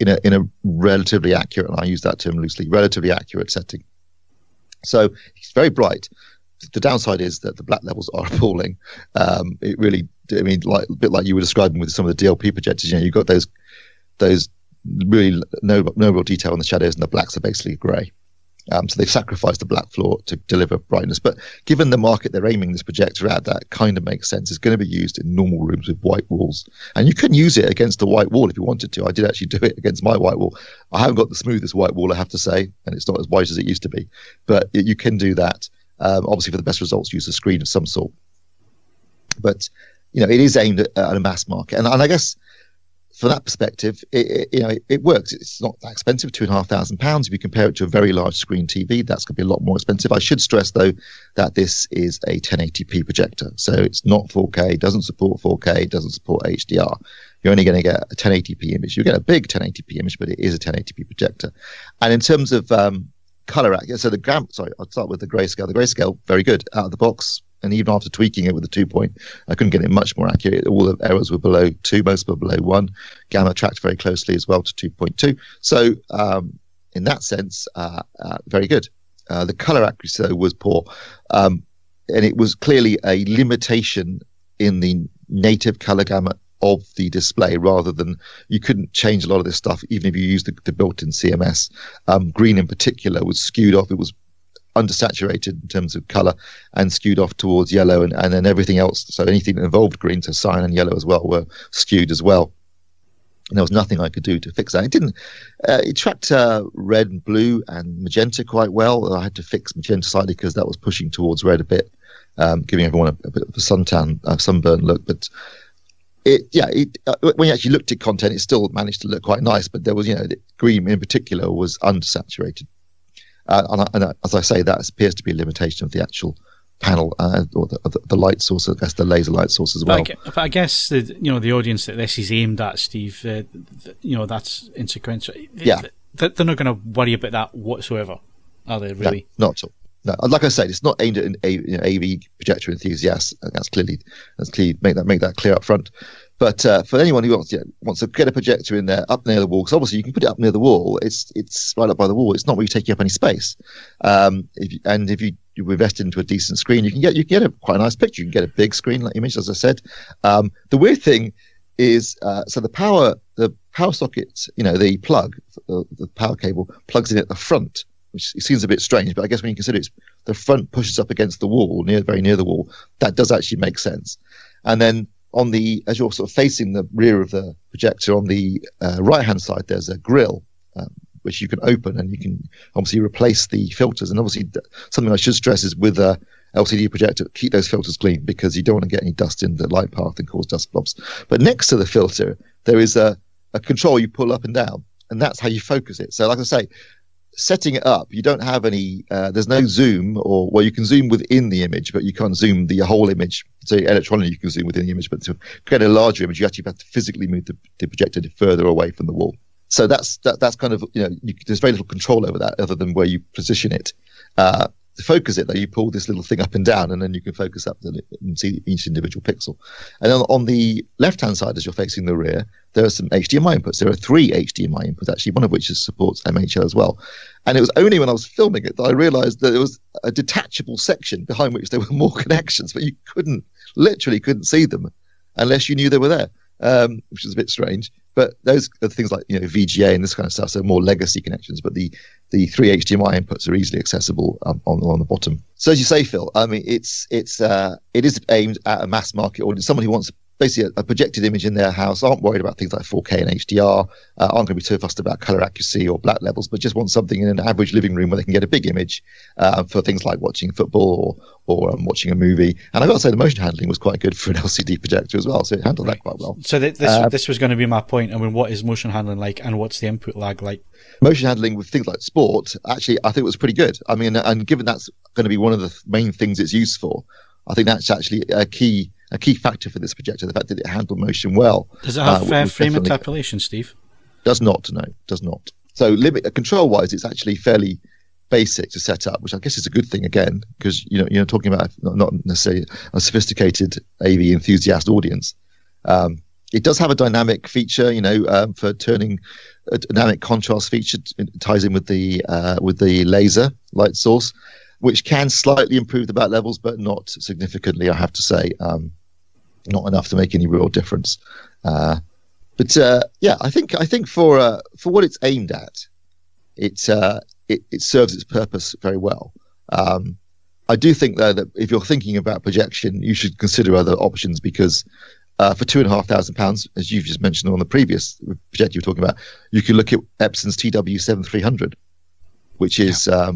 B: in a relatively accurate, and I use that term loosely, relatively accurate setting. So it's very bright. The downside is that the black levels are appalling. It really, I mean, like a bit like you were describing with some of the DLP projectors. You've got those really no real detail in the shadows, and the blacks are basically grey. So they've sacrificed the black floor to deliver brightness. But given the market they're aiming this projector at, that kind of makes sense. It's going to be used in normal rooms with white walls. And you can use it against a white wall if you wanted to. I did actually do it against my white wall. I haven't got the smoothest white wall, I have to say, and it's not as white as it used to be. But you can do that. Obviously, for the best results, use a screen of some sort. But, it is aimed at a mass market. And I guess from that perspective, it works. It's not that expensive, £2,500. If you compare it to a very large screen TV, that's going to be a lot more expensive. I should stress, though, that this is a 1080p projector. So it's not 4K, doesn't support 4K, doesn't support HDR. You're only going to get a 1080p image. You get a big 1080p image, but it is a 1080p projector. And in terms of color, so I'll start with the grayscale. The grayscale, very good out of the box. And even after tweaking it with the 2-point, I couldn't get it much more accurate. All the errors were below 2, most were below 1. Gamma tracked very closely as well to 2.2. So in that sense, very good. The color accuracy, though, was poor. And it was clearly a limitation in the native color gamut of the display, rather than, you couldn't change a lot of this stuff, even if you used the built-in CMS. Green in particular was skewed off. It was undersaturated in terms of color and skewed off towards yellow, and then everything else, so anything that involved green, so cyan and yellow as well, were skewed as well. And there was nothing I could do to fix that. It tracked red and blue and magenta quite well. I had to fix magenta slightly because that was pushing towards red a bit, giving everyone a bit of a sunburn look. But when you actually looked at content, it still managed to look quite nice, but there was, green in particular was undersaturated. And as I say, that appears to be a limitation of the actual panel or the light source, I guess the laser light source as well.
A: But I guess the audience that this is aimed at, Steve, that's insequential.
B: Yeah,
A: they're not going to worry about that whatsoever, are they? Really?
B: No, not at all. No, like I said, it's not aimed at an AV projector enthusiast. That's clearly make that clear up front. But for anyone who wants to get a projector in there up near the wall, because obviously you can put it up near the wall. It's right up by the wall. It's not really taking up any space. If you invest into a decent screen, you can get a quite a nice picture. You can get a big screen like image, as I said. The weird thing is, so the power socket, the plug, the power cable plugs in at the front, which seems a bit strange, but I guess when you consider the front pushes up against the wall, very near the wall, that does actually make sense. And then as you're sort of facing the rear of the projector, on the right-hand side, there's a grill, which you can open, and you can obviously replace the filters. And obviously, something I should stress is, with a LCD projector, keep those filters clean, because you don't want to get any dust in the light path and cause dust blobs. But next to the filter, there is a control you pull up and down, and that's how you focus it. So like I say, setting it up, you don't have any, there's no zoom, you can zoom within the image, but you can't zoom the whole image. So electronically you can zoom within the image, but to create a larger image, you actually have to physically move the projector further away from the wall. So that's kind of, there's very little control over that other than where you position it. To focus it, though, you pull this little thing up and down, and then you can focus up and see each individual pixel. And then on the left-hand side, as you're facing the rear, there are some HDMI inputs. There are 3 HDMI inputs, actually, one of which supports MHL as well. And it was only when I was filming it that I realized that there was a detachable section behind which there were more connections, but you literally couldn't see them unless you knew they were there, which is a bit strange. But those are things like VGA and this kind of stuff, so more legacy connections. But the 3 HDMI inputs are easily accessible on the bottom. So as you say, Phil, I mean, it is aimed at a mass market audience, someone who wants basically a projected image in their house, aren't worried about things like 4K and HDR, aren't going to be too fussed about color accuracy or black levels, but just want something in an average living room where they can get a big image for things like watching football or watching a movie. And I've got to say, the motion handling was quite good for an LCD projector as well, so it handled that quite well. So
A: this was going to be my point. I mean, what is motion handling like, and what's the input lag like?
B: Motion handling with things like sport, actually, I think it was pretty good. I mean, and given that's going to be one of the main things it's used for, I think that's actually a key factor for this projector, the fact that it handled motion well.
A: Does it have fair frame interpolation, Steve?
B: Does not, no, does not. So control-wise, it's actually fairly basic to set up, which I guess is a good thing again, because you're talking about not necessarily a sophisticated AV enthusiast audience. It does have a dynamic feature, for turning a dynamic contrast feature. It ties in with the laser light source, which can slightly improve the back levels, but not significantly, I have to say. Not enough to make any real difference. I think for what it's aimed at, it serves its purpose very well. I do think though that if you're thinking about projection, you should consider other options, because for £2,500, as you've just mentioned on the previous projector you were talking about, you can look at Epson's TW7300, which is how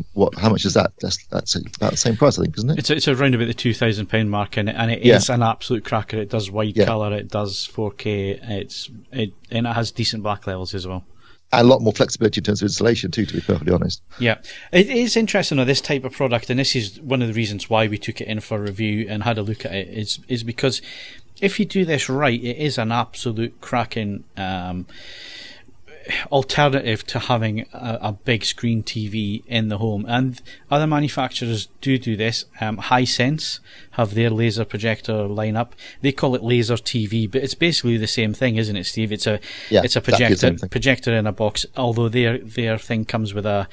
B: much is that? That's about the same price, I think, isn't it?
A: It's around about the £2,000 mark, and it is an absolute cracker. It does wide colour, it does 4K, and it has decent black levels as well.
B: And a lot more flexibility in terms of installation too, to be perfectly honest.
A: Yeah, it is interesting on this type of product, and this is one of the reasons why we took it in for review and had a look at it. Is because if you do this right, it is an absolute cracking alternative to having a big screen TV in the home. And other manufacturers do this. Hisense have their laser projector lineup. They call it laser TV, but it's basically the same thing, isn't it, Steve? It's a projector in a box, although their thing comes with a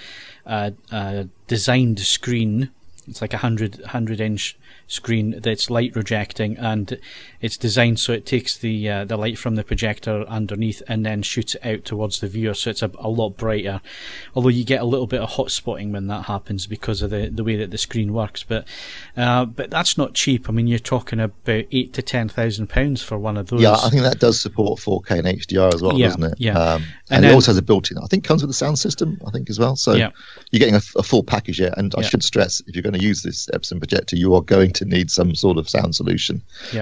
A: designed screen. It's like a 100-inch screen that's light rejecting, and it's designed so it takes the light from the projector underneath and then shoots it out towards the viewer, so it's a lot brighter, although you get a little bit of hot spotting when that happens because of the way that the screen works. But that's not cheap. I mean, you're talking about £8,000 to £10,000 for one of those.
B: Yeah, I think that does support 4K and HDR as well, doesn't it?
A: Yeah.
B: And it also has a built-in, I think, comes with a sound system, I think, as well. So you're getting a full package here. And I should stress, if you're going to use this Epson projector, you are going to need some sort of sound solution,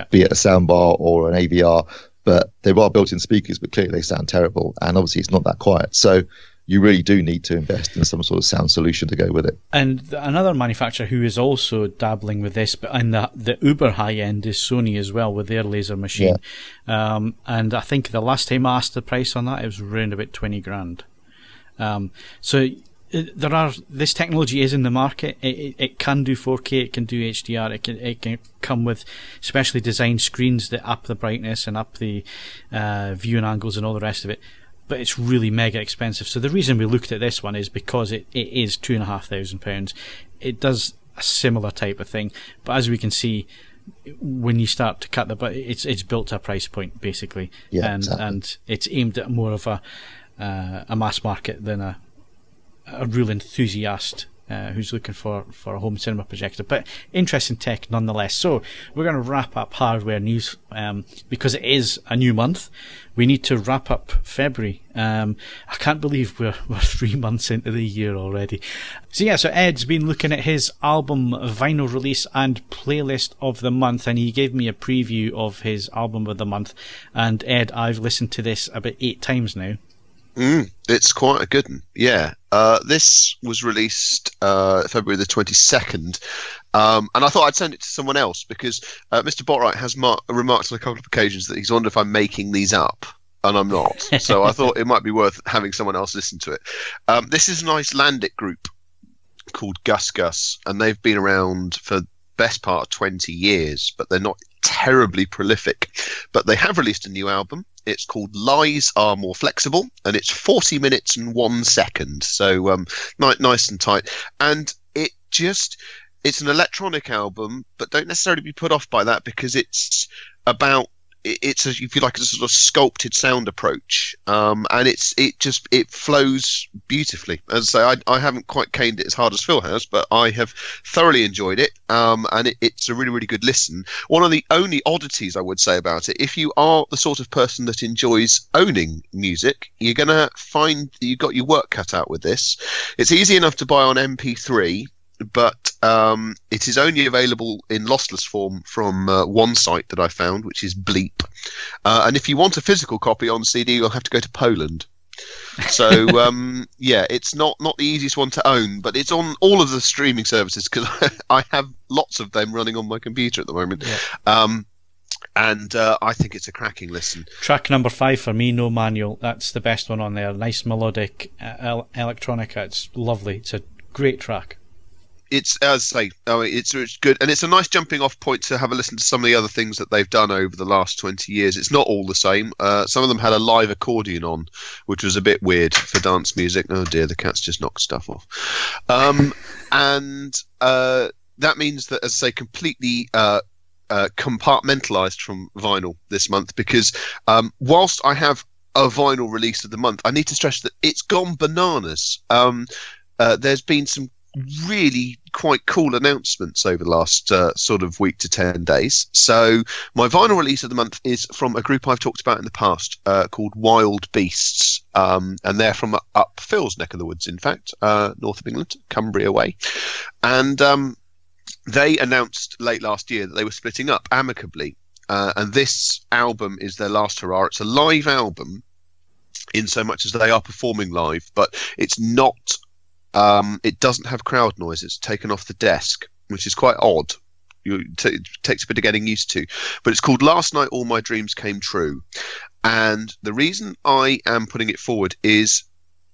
B: be it a soundbar or an AVR. But there are built-in speakers, but clearly they sound terrible, and obviously it's not that quiet. So you really do need to invest in some sort of sound solution to go with it. And
A: another manufacturer who is also dabbling with this, but in the uber high end, is Sony as well, with their laser machine. And I think the last time I asked the price on that, it was around about 20 grand. So this technology is in the market. It can do 4K, it can do HDR, it can come with specially designed screens that up the brightness and up the viewing angles and all the rest of it. But it's really mega expensive. So the reason we looked at this one is because it is £2,500. It does a similar type of thing, but as we can see, when you start to cut it's built to a price point basically, and it's aimed at more of a mass market than a real enthusiast who's looking for a home cinema projector. But interesting tech nonetheless. So we're going to wrap up hardware news because it is a new month. We need to wrap up February. I can't believe we're 3 months into the year already. So Ed's been looking at his album vinyl release and playlist of the month, and he gave me a preview of his album of the month. And Ed, I've listened to this about 8 times now.
C: It's quite a good one. This was released February the 22nd, and I thought I'd send it to someone else because Mr. Botwright has remarked on a couple of occasions that he's wondered if I'm making these up, and I'm not. So I thought it might be worth having someone else listen to it. This is an Icelandic group called Gus Gus, and they've been around for the best part of 20 years, but they're not terribly prolific. But they have released a new album. It's called Lies Are More Flexible, and it's 40 minutes and 1 second. So nice and tight. And it's an electronic album, but don't necessarily be put off by that because it's if you like, a sort of sculpted sound approach, and it flows beautifully. As I say, I haven't quite caned it as hard as Phil has, but I have thoroughly enjoyed it, and it's a really, really good listen. One of the only oddities I would say about it, if you are the sort of person that enjoys owning music, you're going to find that you've got your work cut out with this. It's easy enough to buy on MP3, but it is only available in lossless form from one site that I found, which is Bleep. And if you want a physical copy on CD, you'll have to go to Poland. So it's not the easiest one to own, but it's on all of the streaming services because I have lots of them running on my computer at the moment. And I think it's a cracking listen.
A: Track number 5 for me, No Manual. That's the best one on there. Nice melodic electronica. It's lovely. It's a Great track.
C: It's, as I say, it's good, and it's a nice jumping off point to have a listen to some of the other things that they've done over the last 20 years. It's not all the same. Some of them had a live accordion on, which was a bit weird for dance music. Oh dear, the cat's just knocked stuff off. And that means that, as I say, completely compartmentalized from vinyl this month, because whilst I have a vinyl release of the month, I need to stress that it's gone bananas. There's been some really quite cool announcements over the last sort of week to 10 days. So my vinyl release of the month is from a group I've talked about in the past called Wild Beasts, and they're from up Phil's neck of the woods, in fact, north of England, Cumbria way. And they announced late last year that they were splitting up amicably, and this album is their last hurrah. It's a live album in so much as they are performing live, but it's not it doesn't have crowd noise. It's taken off the desk, which is quite odd. It takes a bit of getting used to. But it's called Last Night All My Dreams Came True. And the reason I am putting it forward is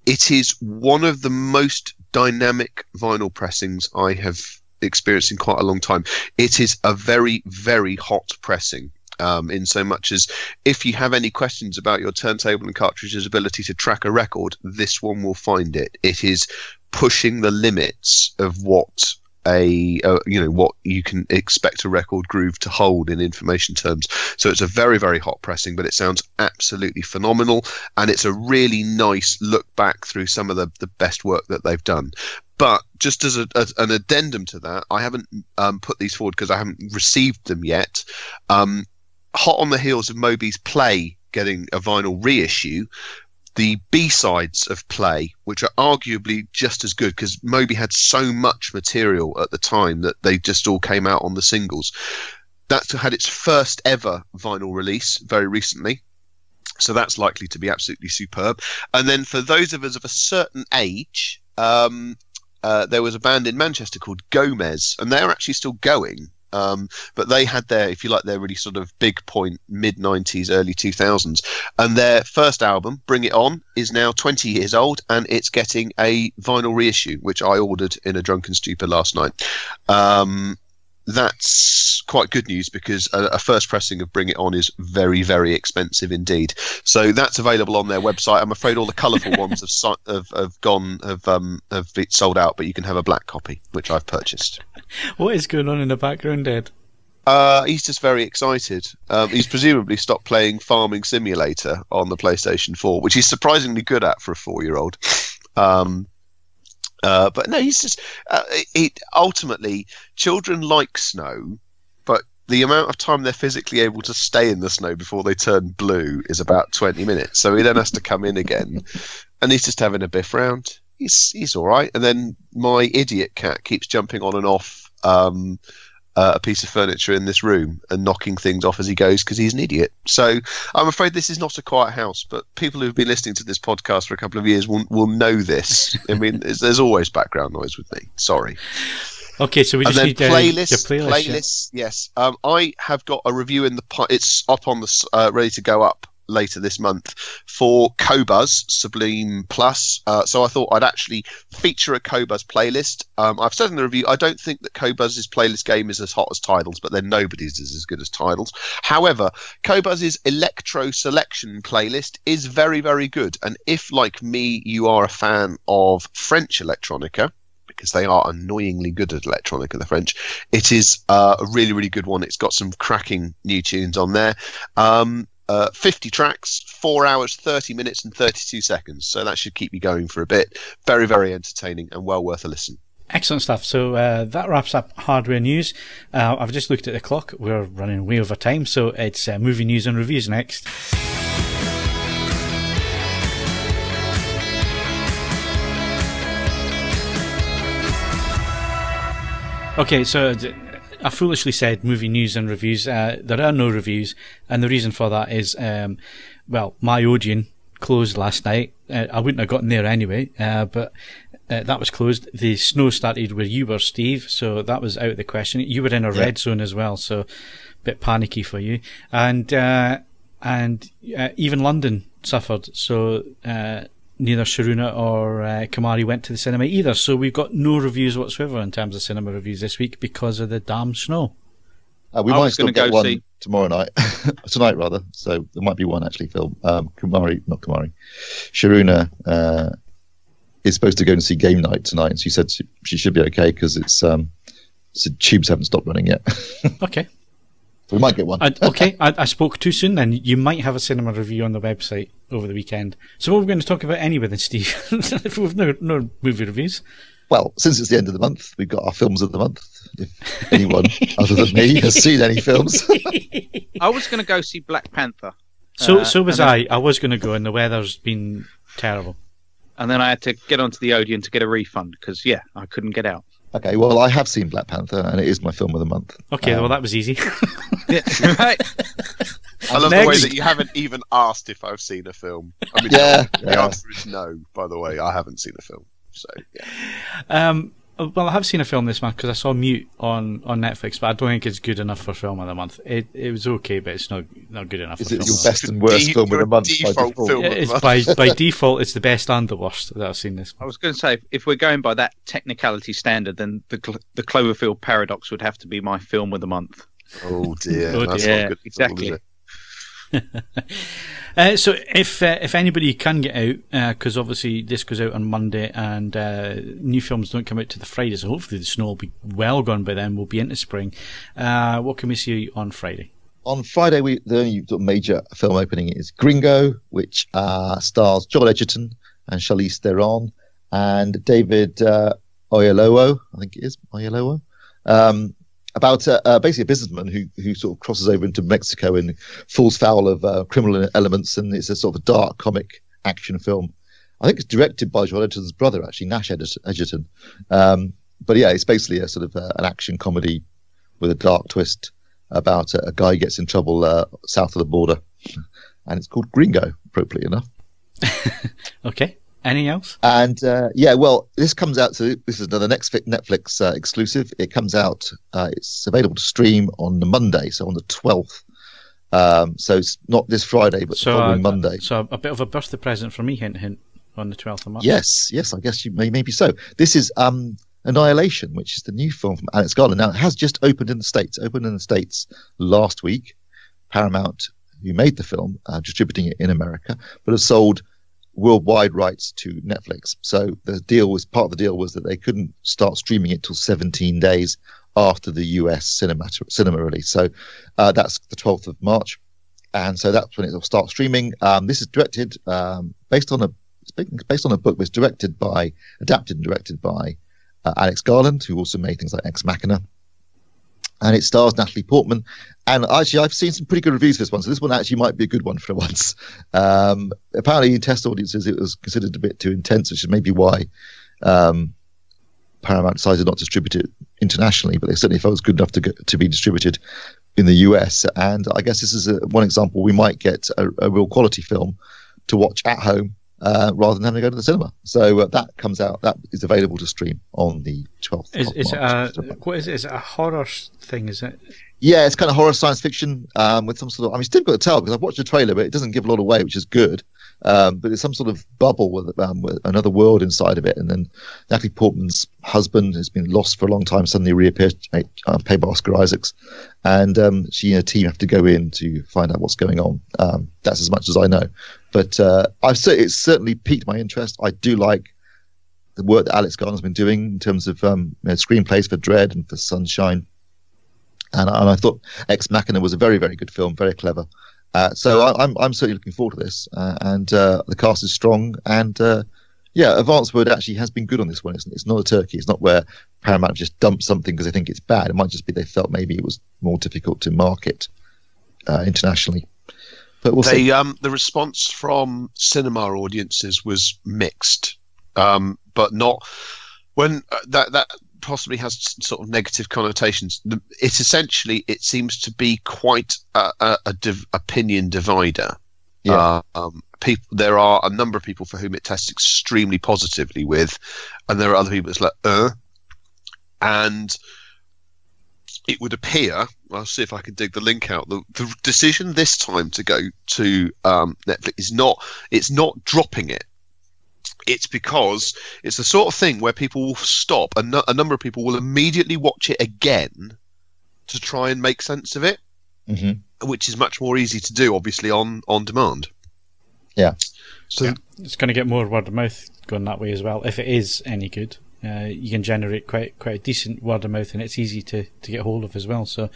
C: it is one of the most dynamic vinyl pressings I have experienced in quite a long time. It is a very, very hot pressing. In so much as if you have any questions about your turntable and cartridge's ability to track a record, this one will find it. It is pushing the limits of what what you can expect a record groove to hold in information terms. So it's a very, very hot pressing, but it sounds absolutely phenomenal, and it's a really nice look back through some of the best work that they've done. But just as an addendum to that, I haven't put these forward because I haven't received them yet. Hot on the heels of Moby's Play getting a vinyl reissue, the B-sides of Play, which are arguably just as good because Moby had so much material at the time that they just all came out on the singles. That had its first ever vinyl release very recently, so that's likely to be absolutely superb. And then for those of us of a certain age, there was a band in Manchester called Gomez, and they're actually still going. But they had their, if you like, their really sort of big point mid-90s, early 2000s, and their first album, Bring It On, is now 20 years old, and it's getting a vinyl reissue, which I ordered in a drunken stupor last night. That's quite good news because a first pressing of Bring It On is very, very expensive indeed. So that's available on their website. I'm afraid all the colourful ones have been sold out, but you can have a black copy, which I've purchased.
A: What is going on in the background, Ed?
C: He's just very excited. He's presumably stopped playing Farming Simulator on the PlayStation 4, which he's surprisingly good at for a 4-year-old. But no, he's just ultimately, children like snow, but the amount of time they're physically able to stay in the snow before they turn blue is about 20 minutes. So he then has to come in again, and he's just having a biff round. He's all right. And then my idiot cat keeps jumping on and off a piece of furniture in this room and knocking things off as he goes because he's an idiot. So I'm afraid this is not a quiet house, but people who've been listening to this podcast for a couple of years will know this. I mean, there's always background noise with me. Sorry.
A: Okay, so we just need
C: playlists. Yes, I have got a review in it's up on the ready to go up later this month for Qobuz Sublime Plus. So I thought I'd actually feature a Qobuz playlist. I've said in the review I don't think that Qobuz's playlist game is as hot as Tidal's, but then nobody's is as good as Tidal's. However, Qobuz's Electro Selection playlist is very, very good. And if, like me, you are a fan of French electronica, because they are annoyingly good at electronica, the French, it is a really, really good one. It's got some cracking new tunes on there. 50 tracks, 4 hours, 30 minutes and 32 seconds. So that should keep you going for a bit. Very, very entertaining and well worth a listen.
A: Excellent stuff. So that wraps up hardware news. I've just looked at the clock. We're running way over time. So it's movie news and reviews next. Okay, so I foolishly said movie news and reviews. There are no reviews, and the reason for that is, my Odeon closed last night. I wouldn't have gotten there anyway, but that was closed. The snow started where you were, Steve, so that was out of the question. You were in a red zone as well, so a bit panicky for you. And even London suffered, so neither Sharuna or Kamari went to the cinema either, so we've got no reviews whatsoever in terms of cinema reviews this week because of the damn snow.
B: We might still get one tomorrow night, tonight rather. So there might be one actually, Phil. Sharuna is supposed to go and see Game Night tonight, and she said she should be okay because it's tubes haven't stopped running yet.
A: Okay.
B: So we might get one.
A: I spoke too soon then. You might have a cinema review on the website over the weekend. So what are we going to talk about anyway then, Steve? If we've no movie reviews.
B: Well, since it's the end of the month, we've got our films of the month. If anyone other than me has seen any films.
D: I was going to go see Black Panther.
A: So was I. I was going to go, and the weather's been terrible.
D: And then I had to get onto the Odeon to get a refund because, I couldn't get out.
B: Okay, well, I have seen Black Panther, and it is my film of the month.
A: Okay, well, that was easy.
D: Right.
C: I love the way that you haven't even asked if I've seen a film. I mean, the answer is no, by the way. I haven't seen a film. So, yeah.
A: Well, I have seen a film this month because I saw Mute on Netflix, but I don't think it's good enough for film of the month. It was okay, but it's not good enough.
B: Is it your best and worst film of the month?
A: By default, it's the best and the worst that I've seen this month.
D: I was going to say, if we're going by that technicality standard, then the Cloverfield Paradox would have to be my film of the month.
C: Oh dear!
A: That's
C: not good.
D: Exactly.
A: So if anybody can get out, because obviously this goes out on Monday and new films don't come out to the Friday, so hopefully the snow will be well gone by then. We'll be into spring. What can we see on Friday?
B: On Friday, the only major film opening is Gringo, which stars Joel Edgerton and Charlize Theron and David Oyelowo, I think it is Oyelowo. About basically a businessman who sort of crosses over into Mexico and falls foul of criminal elements, and it's a sort of a dark comic action film. I think it's directed by Joel Edgerton's brother, actually, Nash Edgerton. But yeah, it's basically a sort of an action comedy with a dark twist about a guy who gets in trouble south of the border, and it's called Gringo, appropriately enough.
A: Okay. Anything else?
B: And well, this comes out this is another Netflix exclusive. It comes out, it's available to stream on the Monday, so on the 12th. So it's not this Friday, but the following Monday.
A: So a bit of a birthday present for me, hint, on the 12th of March.
B: Yes, I guess maybe so. This is Annihilation, which is the new film from Alex Garland. Now, it has just opened in the States last week. Paramount, who made the film, distributing it in America, but has sold worldwide rights to Netflix. So part of the deal was that they couldn't start streaming it till 17 days after the US cinema release. So that's the 12th of March, and so that's when it will start streaming. This is directed based on a book, but it's adapted and directed by Alex Garland, who also made things like Ex Machina. And it stars Natalie Portman. And actually, I've seen some pretty good reviews for this one, so this one actually might be a good one for once. Apparently, in test audiences, it was considered a bit too intense, which is maybe why Paramount decided not to distribute it internationally, but they certainly felt it was good enough to be distributed in the US. And I guess this is one example we might get a real quality film to watch at home rather than having to go to the cinema. So that comes out, that is available to stream on the 12th of March.
A: What is it? Is it a horror thing, is it?
B: Yeah, it's kind of horror science fiction with some sort of, I mean, it's difficult to tell because I've watched the trailer, but it doesn't give a lot away, which is good. But it's some sort of bubble with another world inside of it. And then Natalie Portman's husband has been lost for a long time, suddenly reappears, played by Oscar Isaacs. And she and her team have to go in to find out what's going on. That's as much as I know. But it's certainly piqued my interest. I do like the work that Alex Garland's been doing in terms of screenplays for Dread and for Sunshine. And I thought Ex Machina was a very, very good film, very clever. So I'm certainly looking forward to this. And the cast is strong. And Advance Word actually has been good on this one. It's not a turkey. It's not where Paramount just dumped something because they think it's bad. It might just be they felt maybe it was more difficult to market internationally. But we'll see.
C: The response from cinema audiences was mixed, but not when that possibly has sort of negative connotations. It seems to be quite a opinion divider.
B: Yeah.
C: There are a number of people for whom it tests extremely positively with, and there are other people that's like, and it would appear, I'll see if I can dig the link out, the decision this time to go to Netflix it's not dropping it. it's because it's the sort of thing where people will stop, a number of people will immediately watch it again to try and make sense of it, which is much more easy to do, obviously, on demand.
B: Yeah.
A: So it's going to get more word of mouth going that way as well. If it is any good, you can generate quite a decent word of mouth, and it's easy to get hold of as well. So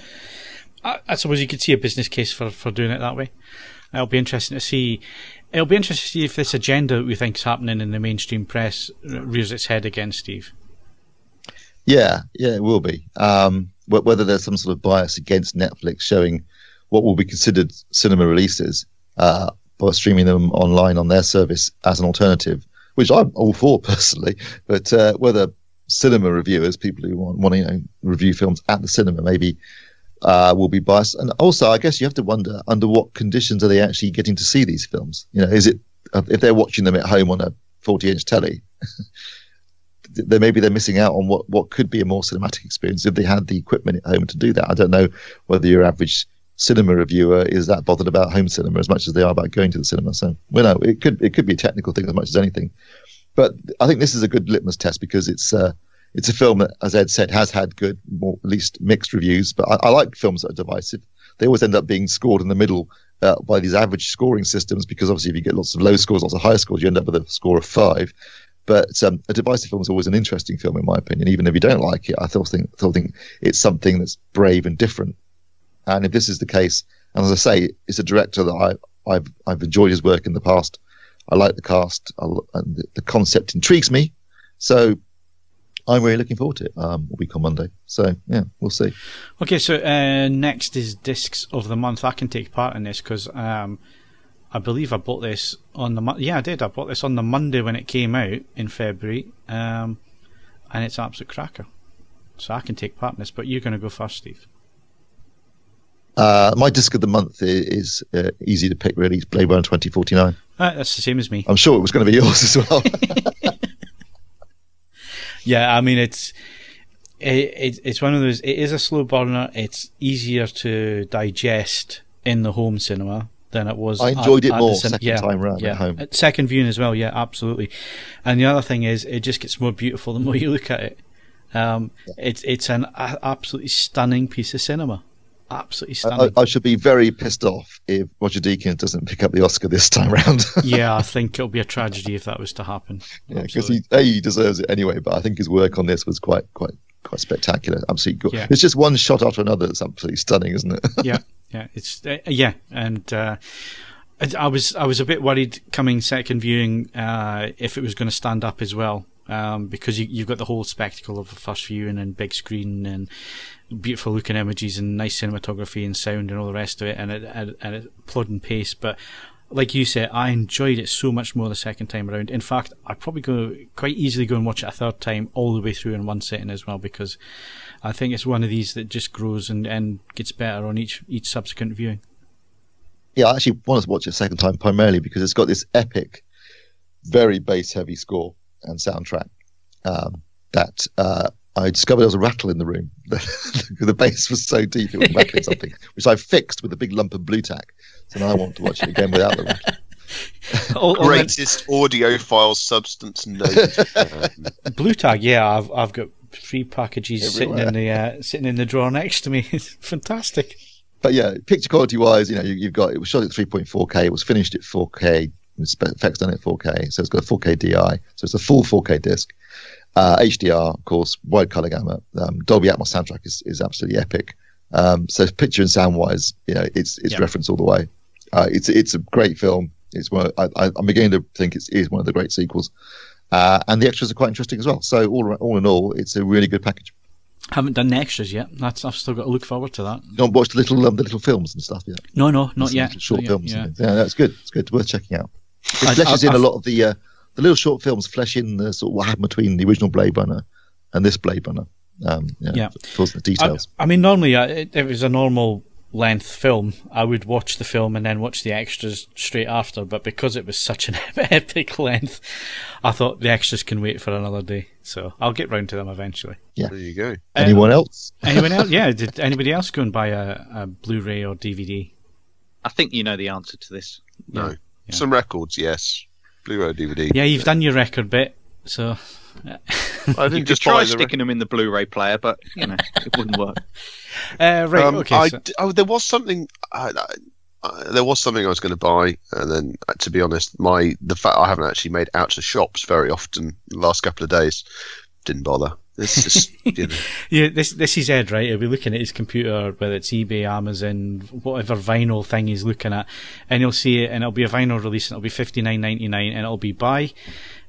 A: I suppose you could see a business case for doing it that way. It'll be interesting to see. It'll be interesting to see if this agenda that we think is happening in the mainstream press rears its head again, Steve.
B: Yeah, it will be. Whether there's some sort of bias against Netflix showing what will be considered cinema releases by streaming them online on their service as an alternative, which I'm all for personally. But whether cinema reviewers, people who want to review films at the cinema, maybe will be biased. And also, I guess you have to wonder under what conditions are they actually getting to see these films? Is it if they're watching them at home on a 40-inch telly? Maybe they're missing out on what could be a more cinematic experience if they had the equipment at home to do that. I don't know whether your average cinema reviewer is that bothered about home cinema as much as they are about going to the cinema. So, it could be a technical thing as much as anything. But I think this is a good litmus test because it's a film that, as Ed said, has had good, or at least mixed reviews. But I like films that are divisive. They always end up being scored in the middle by these average scoring systems because obviously if you get lots of low scores, lots of high scores, you end up with a score of 5. But a divisive film is always an interesting film, in my opinion. Even if you don't like it, I still think it's something that's brave and different. And if this is the case, and as I say, it's a director that I've enjoyed his work in the past. I like the cast, and the concept intrigues me. So I'm really looking forward to it. A week on Monday. So yeah, we'll see.
A: Okay, so next is Discs of the Month. I can take part in this because I believe I bought this on the I did. I bought this on the Monday when it came out in February, and it's an absolute cracker. So I can take part in this. But you're going to go first, Steve.
B: My disc of the month is easy to pick, really. It's Blade Runner 2049.
A: That's the same as me.
B: I'm sure it was going to be yours as well.
A: Yeah, I mean it's one of those. It is a slow burner. It's easier to digest in the home cinema than it was.
B: I enjoyed it more second time round at home.
A: Second viewing as well. Yeah, absolutely. And the other thing is, it just gets more beautiful the more you look at it. It's an absolutely stunning piece of cinema. Absolutely stunning.
B: I should be very pissed off if Roger Deakins doesn't pick up the Oscar this time round.
A: Yeah, I think it'll be a tragedy if that was to happen.
B: Yeah, because he deserves it anyway. But I think his work on this was quite spectacular. Absolutely good. Yeah. It's just one shot after another that's absolutely stunning, isn't it?
A: Yeah, it's and I was a bit worried coming second viewing if it was going to stand up as well. Because you've got the whole spectacle of the first viewing and big screen and beautiful looking images and nice cinematography and sound and all the rest of it, and it plodding pace. But like you said, I enjoyed it so much more the second time around. In fact, I'd probably quite easily go and watch it a third time all the way through in one sitting as well, because I think it's one of these that just grows and gets better on each subsequent viewing. Yeah,
B: I actually wanted to watch it a second time primarily because it's got this epic, very bass heavy score and soundtrack that I discovered there was a rattle in the room. The bass was so deep it was rattling something, which I fixed with a big lump of blue tack. So now I want to watch it again without the rattle.
C: Greatest audiophile substance known.
B: Blue
A: tag, yeah, I've got 3 packages everywhere. sitting in the drawer next to me. It's fantastic.
B: But yeah, picture quality wise, you've got, it was shot at 3.4K, it was finished at 4K. Effects done at 4K, so it's got a 4K DI, so it's a full 4K disc. HDR, of course, wide color gamut. Dolby Atmos soundtrack is absolutely epic. So picture and sound wise, it's referenced all the way. It's a great film. It's I'm beginning to think it is one of the great sequels, and the extras are quite interesting as well. So all in all, it's a really good package.
A: Haven't done the extras yet. I've still got to look forward to that.
B: You don't watch the little films and stuff yet?
A: No, not yet.
B: Short films. Yeah, that's good. It's good. Worth checking out. It fleshes in a lot of the little short films. Flesh in the sort of what happened between the original Blade Runner and this Blade Runner. Towards the details.
A: I mean, normally, if it was a normal length film, I would watch the film and then watch the extras straight after. But because it was such an epic length, I thought the extras can wait for another day. So I'll get round to them eventually.
B: Yeah,
C: there you go.
B: Anyone else?
A: Anyone else? Yeah. Did anybody else go and buy a Blu-ray or DVD?
D: I think you know the answer to this.
C: No. Yeah. Some records, yes. Blu-ray DVD.
A: Yeah, you've done your record bit, so.
C: I didn't
D: You
C: just
D: could try
C: buy the
D: sticking them in the Blu-ray player, but it wouldn't work.
A: Right. Okay.
C: There was something. There was something I was going to buy, and then, to be honest, the fact I haven't actually made out to shops very often the last couple of days didn't bother. It's just,
A: Yeah, this is Ed, right? He'll be looking at his computer, whether it's eBay, Amazon, whatever vinyl thing he's looking at, and he'll see it, and it'll be a vinyl release, and it'll be $59.99, and it'll be buy,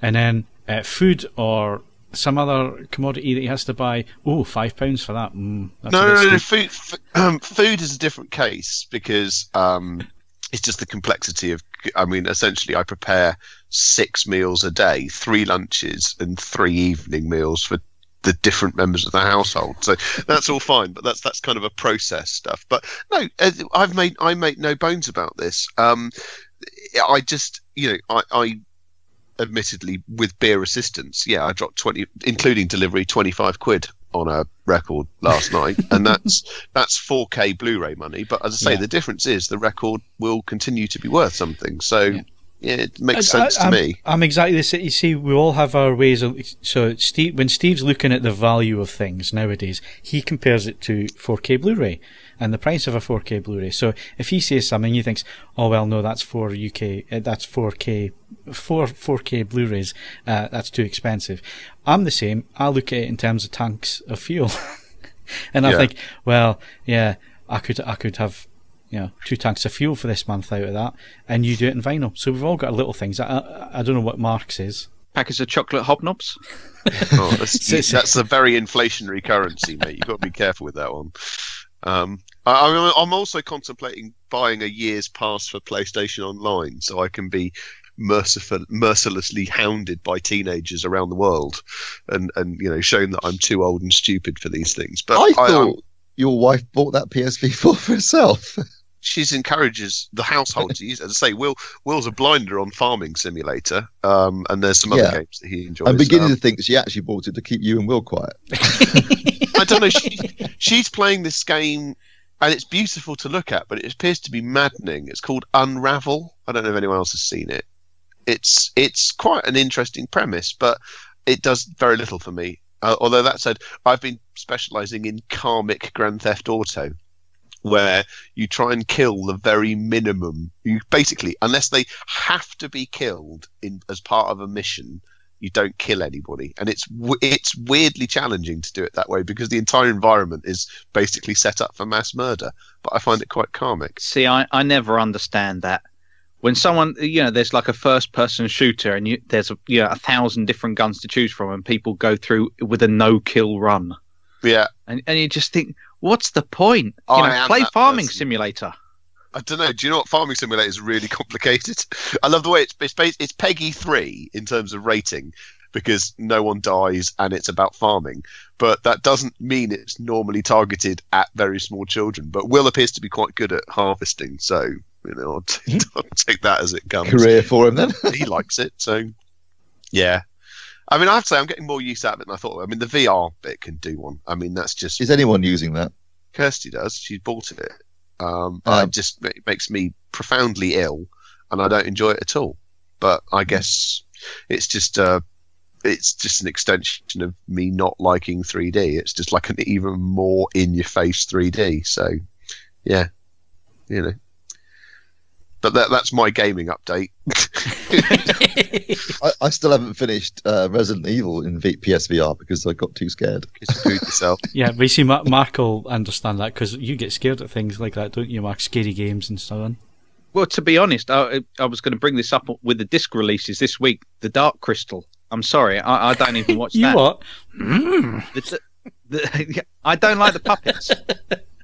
A: and then food or some other commodity that he has to buy. Oh, £5 for that.
C: No. Food is a different case because it's just the complexity of. I mean, essentially, I prepare 6 meals a day, 3 lunches and 3 evening meals for the different members of the household. So that's all fine, but that's kind of a process stuff. But no, I make no bones about this. I just, I admittedly, with beer assistance, I dropped 20, including delivery, 25 quid on a record last night, and that's 4K Blu-ray money. But as I say, the difference is the record will continue to be worth something. So it makes sense to me.
A: I'm exactly the same. You see, we all have our ways of. So when Steve's looking at the value of things nowadays, he compares it to 4K Blu-ray and the price of a 4K Blu-ray. So if he says something, he thinks, oh well, no, that's that's 4K Blu-rays. That's too expensive. I'm the same. I look at it in terms of tanks of fuel, and I think, well, yeah, I could have 2 tanks of fuel for this month out of that, and you do it in vinyl. So we've all got little things. I don't know what Mark's is.
D: Packets of chocolate hobnobs.
C: That's a very inflationary currency, mate. You've got to be careful with that one. I'm also contemplating buying a year's pass for PlayStation Online, so I can be mercilessly hounded by teenagers around the world, and shown that I'm too old and stupid for these things. But
B: I thought your wife bought that PSP4 for herself.
C: She encourages the household to use it. As I say, Will's a blinder on Farming Simulator, and there's some other games that he enjoys.
B: I'm beginning to think she actually bought it to keep you and Will quiet.
C: I don't know. She's playing this game, and it's beautiful to look at, but it appears to be maddening. It's called Unravel. I don't know if anyone else has seen it. It's quite an interesting premise, but it does very little for me. Although that said, I've been specialising in karmic Grand Theft Auto, where you try and kill the very minimum. You basically, unless they have to be killed as part of a mission, you don't kill anybody. And it's weirdly challenging to do it that way because the entire environment is basically set up for mass murder. But I find it quite karmic.
D: See, I never understand that. When someone, there's like a first-person shooter, and there's 1,000 different guns to choose from, and people go through with a no-kill run.
C: Yeah,
D: and you just think, what's the point? Play Farming Simulator.
C: I don't know. Do you know what? Farming Simulator is really complicated. I love the way it's Peggy 3 in terms of rating because no one dies and it's about farming. But that doesn't mean it's normally targeted at very small children. But Will appears to be quite good at harvesting, so. I'll take that as it comes.
B: Career for him then.
C: He likes it, so yeah. I mean, I have to say, I'm getting more use out of it than I thought. I mean, the VR bit can do one. I mean, that's just.
B: Is anyone using that?
C: Kirsty does. She bought it. It makes me profoundly ill, and I don't enjoy it at all. But I guess it's just an extension of me not liking 3D. It's just like an even more in-your-face 3D. So, yeah, But that's my gaming update.
B: I still haven't finished Resident Evil in PSVR because I got too scared.
C: Because you pooed yourself.
A: Yeah, but you see, Mark will understand that because you get scared at things like that, don't you, Mark? Scary games and so on.
D: Well, to be honest, I was going to bring this up with the disc releases this week. The Dark Crystal. I'm sorry, I don't even watch
A: you
D: that.
A: What?
D: I don't like the puppets.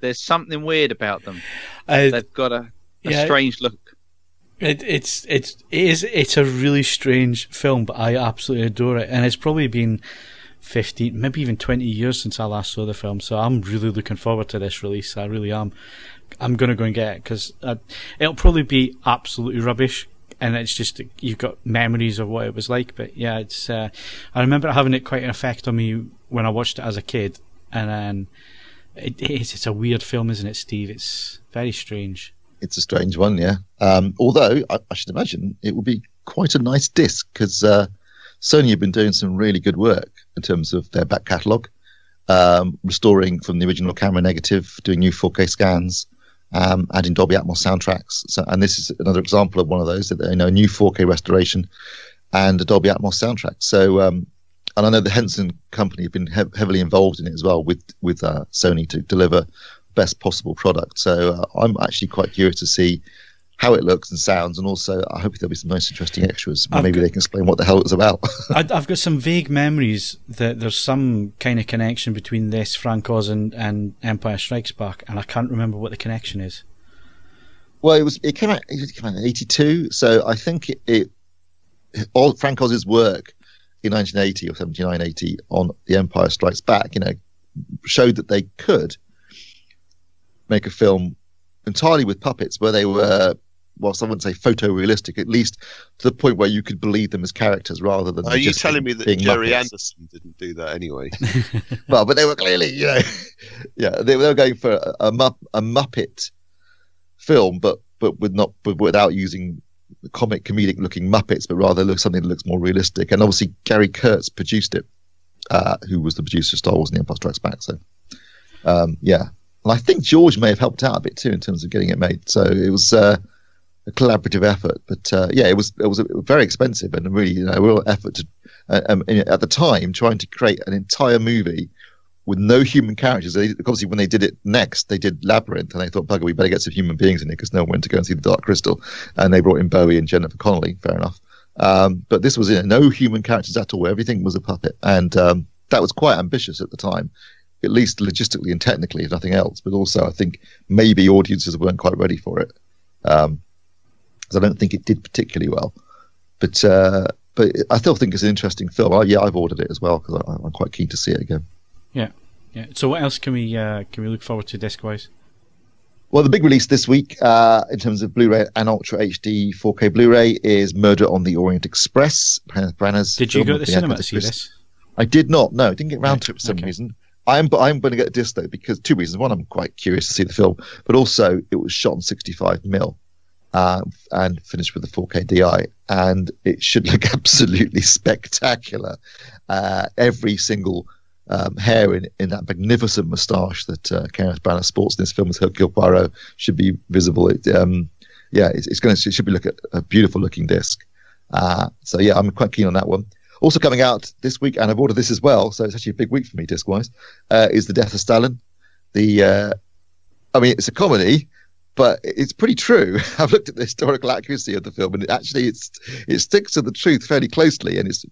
D: There's something weird about them. They've got a strange look.
A: It's a really strange film, but I absolutely adore it, and it's probably been 15, maybe even 20 years since I last saw the film. So I'm really looking forward to this release. I really am. I'm gonna go and get it because it'll probably be absolutely rubbish, and it's just you've got memories of what it was like. But yeah, it's. I remember having it quite an effect on me when I watched it as a kid, and then it's a weird film, isn't it, Steve? It's very strange.
B: It's a strange one, yeah. Although I should imagine it will be quite a nice disc, because Sony have been doing some really good work in terms of their back catalogue, restoring from the original camera negative, doing new 4K scans, adding Dolby Atmos soundtracks. So, and this is another example of one of those, a new 4K restoration and a Dolby Atmos soundtrack. So, and I know the Henson company have been heavily involved in it as well with Sony to deliver best possible product. So I'm actually quite curious to see how it looks and sounds, and also I hope there'll be some nice interesting extras. Maybe they can explain what the hell it's about.
A: I've got some vague memories that there's some kind of connection between this, Frank Oz, and Empire Strikes Back, and I can't remember what the connection is.
B: Well, it came out in '82, so I think all Frank Oz's work in 1980 or 79, 80 on The Empire Strikes Back, showed that they could make a film entirely with puppets where they were, well, I wouldn't say photorealistic, at least to the point where you could believe them as characters rather than.
C: Are you telling me that Jerry
B: Muppets.
C: Anderson didn't do that anyway?
B: Well, but they were clearly, they were going for a Muppet film, but without using comedic looking Muppets, but rather something that looks more realistic. And obviously Gary Kurtz produced it, who was the producer of Star Wars and The Empire Strikes Back. So, and I think George may have helped out a bit too in terms of getting it made. So it was a collaborative effort, but it was very expensive and really a real effort to at the time trying to create an entire movie with no human characters. Obviously, when they did it next, they did Labyrinth, and they thought, bugger, we better get some human beings in it because no one went to go and see The Dark Crystal, and they brought in Bowie and Jennifer Connelly. Fair enough, but this was no human characters at all. Everything was a puppet, and that was quite ambitious at the time, at least logistically and technically, if nothing else. But also, I think maybe audiences weren't quite ready for it, because I don't think it did particularly well. But I still think it's an interesting film. I've ordered it as well because I'm quite keen to see it again.
A: Yeah. So what else can we look forward to disc-wise?
B: Well, the big release this week in terms of Blu-ray and Ultra HD 4K Blu-ray is Murder on the Orient Express.
A: Did you go to the cinema to see this?
B: I did not. No, I didn't get round to it for some reason. I'm going to get a disc though because two reasons. One, I'm quite curious to see the film, but also it was shot on 65mm and finished with a 4K DI, and it should look absolutely spectacular. Every single hair in that magnificent moustache that Kenneth Branagh sports in this film as Hercule Poirot should be visible. It should be a beautiful looking disc. So yeah, I'm quite keen on that one. Also coming out this week, and I've ordered this as well, so it's actually a big week for me disc wise, is The Death of Stalin. It's a comedy, but it's pretty true. I've looked at the historical accuracy of the film, and it sticks to the truth fairly closely, and it's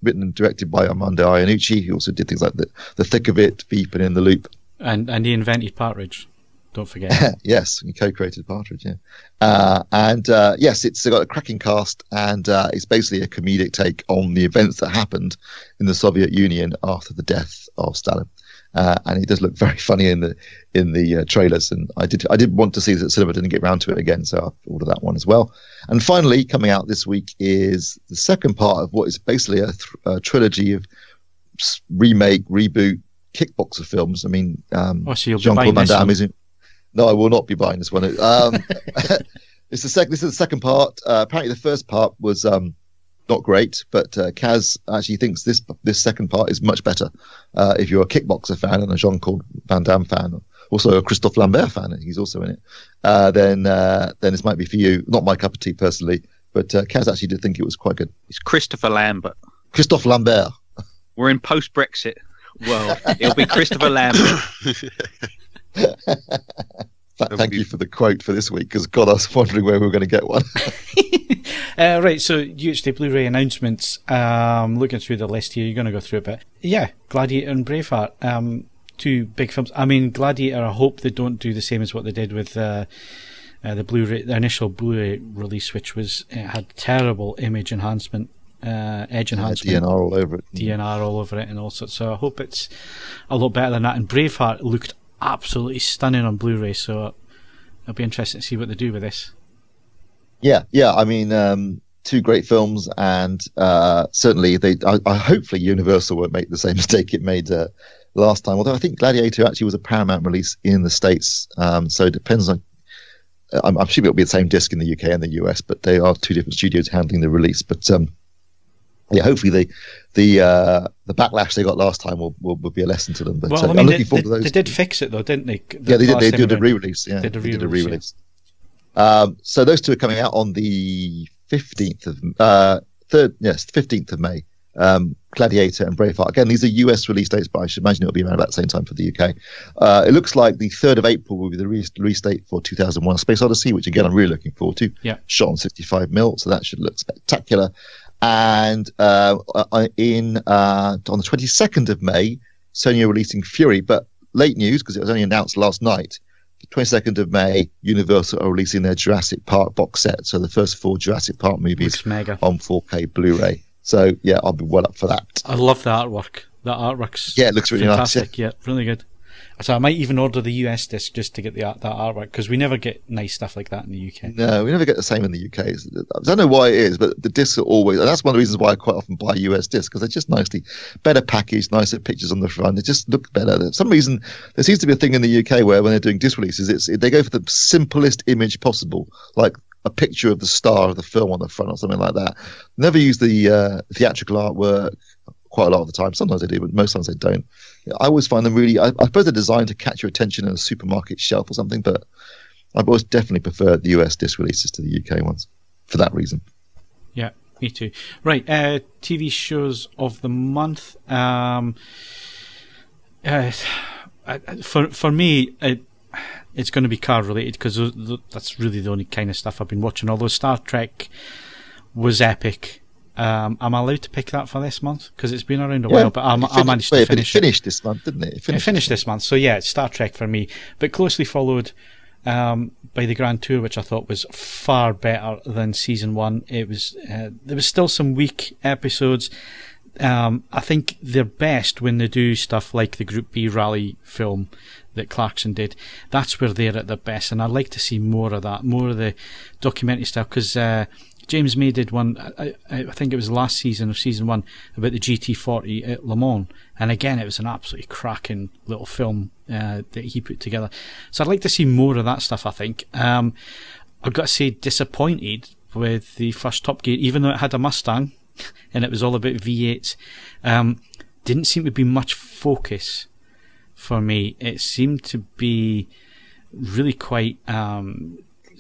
B: written and directed by Armando Iannucci, who also did things like The Thick of It, Veep, and In the Loop.
A: And he invented Partridge. Don't forget.
B: Yes, he co-created Partridge, yeah. Yes, it's got a cracking cast, and it's basically a comedic take on the events that happened in the Soviet Union after the death of Stalin. And it does look very funny in the trailers, and I did want to see it at cinema, didn't get round to it again, so I've ordered that one as well. And finally, coming out this week is the second part of what is basically a trilogy of remake, reboot Kickboxer films. I mean, Jean-Claude Van Damme is in. No, I will not be buying this one. This is the second part. Apparently, the first part was not great, but Kaz actually thinks this second part is much better. If you're a Kickboxer fan and a Jean-Claude Van Damme fan, also a Christophe Lambert fan, he's also in it, then this might be for you. Not my cup of tea personally, but Kaz actually did think it was quite good.
D: It's Christopher Lambert.
B: Christophe Lambert.
D: We're in post-Brexit world. It'll be Christopher Lambert.
B: Thank you for the quote for this week, because God, I was wondering where we were going to get one.
A: Right, so UHD Blu-ray announcements. Looking through the list here, you're going to go through it, but yeah, Gladiator and Braveheart, two big films. I mean, Gladiator, I hope they don't do the same as what they did with the Blu-ray, the initial Blu-ray release, which had terrible image enhancement, edge enhancement,
B: DNR all over it,
A: and all sorts. So I hope it's a lot better than that. And Braveheart looked absolutely stunning on Blu-ray, so it'll be interesting to see what they do with this. Yeah.
B: I mean, two great films, and certainly hopefully Universal won't make the same mistake it made last time. Although I think Gladiator actually was a Paramount release in the States, so it depends on. I'm assuming it'll be the same disc in the UK and the US, but they are two different studios handling the release. But yeah, hopefully the backlash they got last time will be a lesson to them. But
A: well, I mean,
B: I'm looking forward to those.
A: They did fix it though, didn't they?
B: Yeah, they did. They did a re-release. Yeah,
A: they did a re-release.
B: So those two are coming out on the 15th of May. Gladiator and Braveheart. Again, these are US release dates, but I should imagine it'll be around about the same time for the UK. It looks like the 3rd of April will be the release date for 2001: A Space Odyssey, which again I'm really looking forward to.
A: Yeah.
B: Shot on 65mm, so that should look spectacular. And on the 22nd of May, Sony are releasing Fury, but late news because it was only announced last night. The 22nd of May, Universal are releasing their Jurassic Park box set, so the first 4 Jurassic Park movies on 4K Blu-ray. So yeah, I'll be well up for that.
A: I love the artwork. That artwork's
B: it looks really
A: fantastic.
B: nice.
A: Yeah, really good. So I might even order the US disc just to get that artwork, because we never get nice stuff like that in the UK.
B: No, we never get the same in the UK. I don't know why it is, but the discs are always, and that's one of the reasons why I quite often buy US discs, because they're just better packaged, nicer pictures on the front. They just look better. For some reason, there seems to be a thing in the UK where when they're doing disc releases, they go for the simplest image possible, like a picture of the star of the film on the front or something like that. Never use the theatrical artwork. Quite a lot of the time. Sometimes they do, but most times they don't. I always find them really, I suppose they're designed to catch your attention in a supermarket shelf or something, but I've always definitely preferred the US disc releases to the UK ones for that reason.
A: Yeah, me too. Right, TV shows of the month. For me, it's going to be car related, because that's really the only kind of stuff I've been watching. Although Star Trek was epic. Am I allowed to pick that for this month? Because it's been around a while, but I managed to finish it.
B: It finished this month, didn't it?
A: It finished this month, so yeah, it's Star Trek for me. But closely followed by the Grand Tour, which I thought was far better than Season 1. It was there was still some weak episodes. I think they're best when they do stuff like the Group B rally film that Clarkson did. That's where they're at their best, and I'd like to see more of that, more of the documentary stuff, because James May did one, I think it was last season of Season 1, about the GT40 at Le Mans, and again it was an absolutely cracking little film that he put together. So I'd like to see more of that stuff, I think. I've got to say, disappointed with the first Top Gear, even though it had a Mustang and it was all about V8s. Didn't seem to be much focus for me. It seemed to be really quite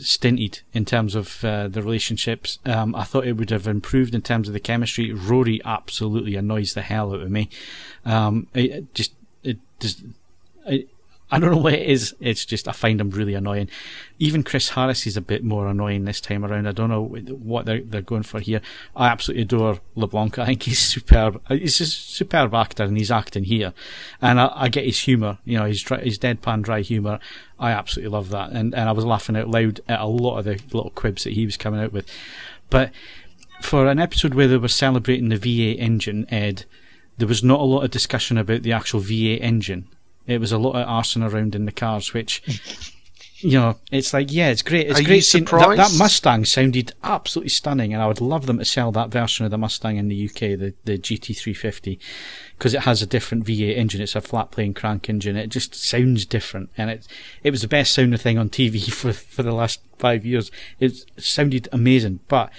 A: stinted in terms of the relationships. I thought it would have improved in terms of the chemistry. Rory absolutely annoys the hell out of me. I don't know what it is. It's just I find him really annoying. Even Chris Harris is a bit more annoying this time around. I don't know what they're going for here. I absolutely adore LeBlanc. I think he's superb. He's a superb actor, and he's acting here. And I get his humour. You know, his deadpan dry humour. I absolutely love that. And I was laughing out loud at a lot of the little quibs that he was coming out with. But for an episode where they were celebrating the V8 engine, Ed, there was not a lot of discussion about the actual V8 engine. It was a lot of arsing around in the cars, which, you know, it's like, yeah, it's great. It's great seeing that Mustang sounded absolutely stunning, and I would love them to sell that version of the Mustang in the UK, the GT350, because it has a different V8 engine. It's a flat plane crank engine. It just sounds different, and it was the best sounding thing on TV for the last 5 years. It sounded amazing, but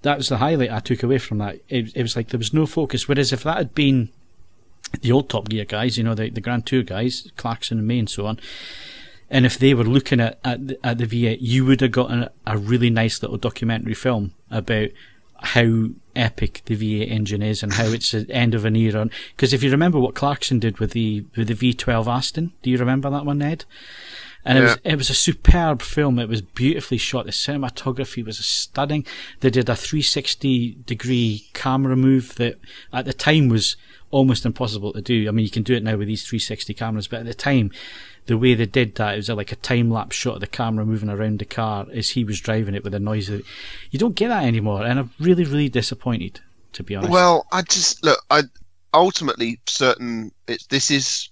A: that was the highlight I took away from that. It was like there was no focus. Whereas if that had been the old Top Gear guys, you know, the Grand Tour guys, Clarkson and May and so on, and if they were looking at the V8, you would have gotten a really nice little documentary film about how epic the V8 engine is and how it's the end of an era. Because if you remember what Clarkson did with the V12 Aston, do you remember that one, Ned? And it was a superb film. It was beautifully shot. The cinematography was stunning. They did a 360-degree camera move that at the time was almost impossible to do. I mean, you can do it now with these 360 cameras, but at the time, the way they did that, it was like a time-lapse shot of the camera moving around the car as he was driving it with the noise of it. You don't get that anymore, and I'm really, really disappointed, to be honest.
C: Well, ultimately certain. This is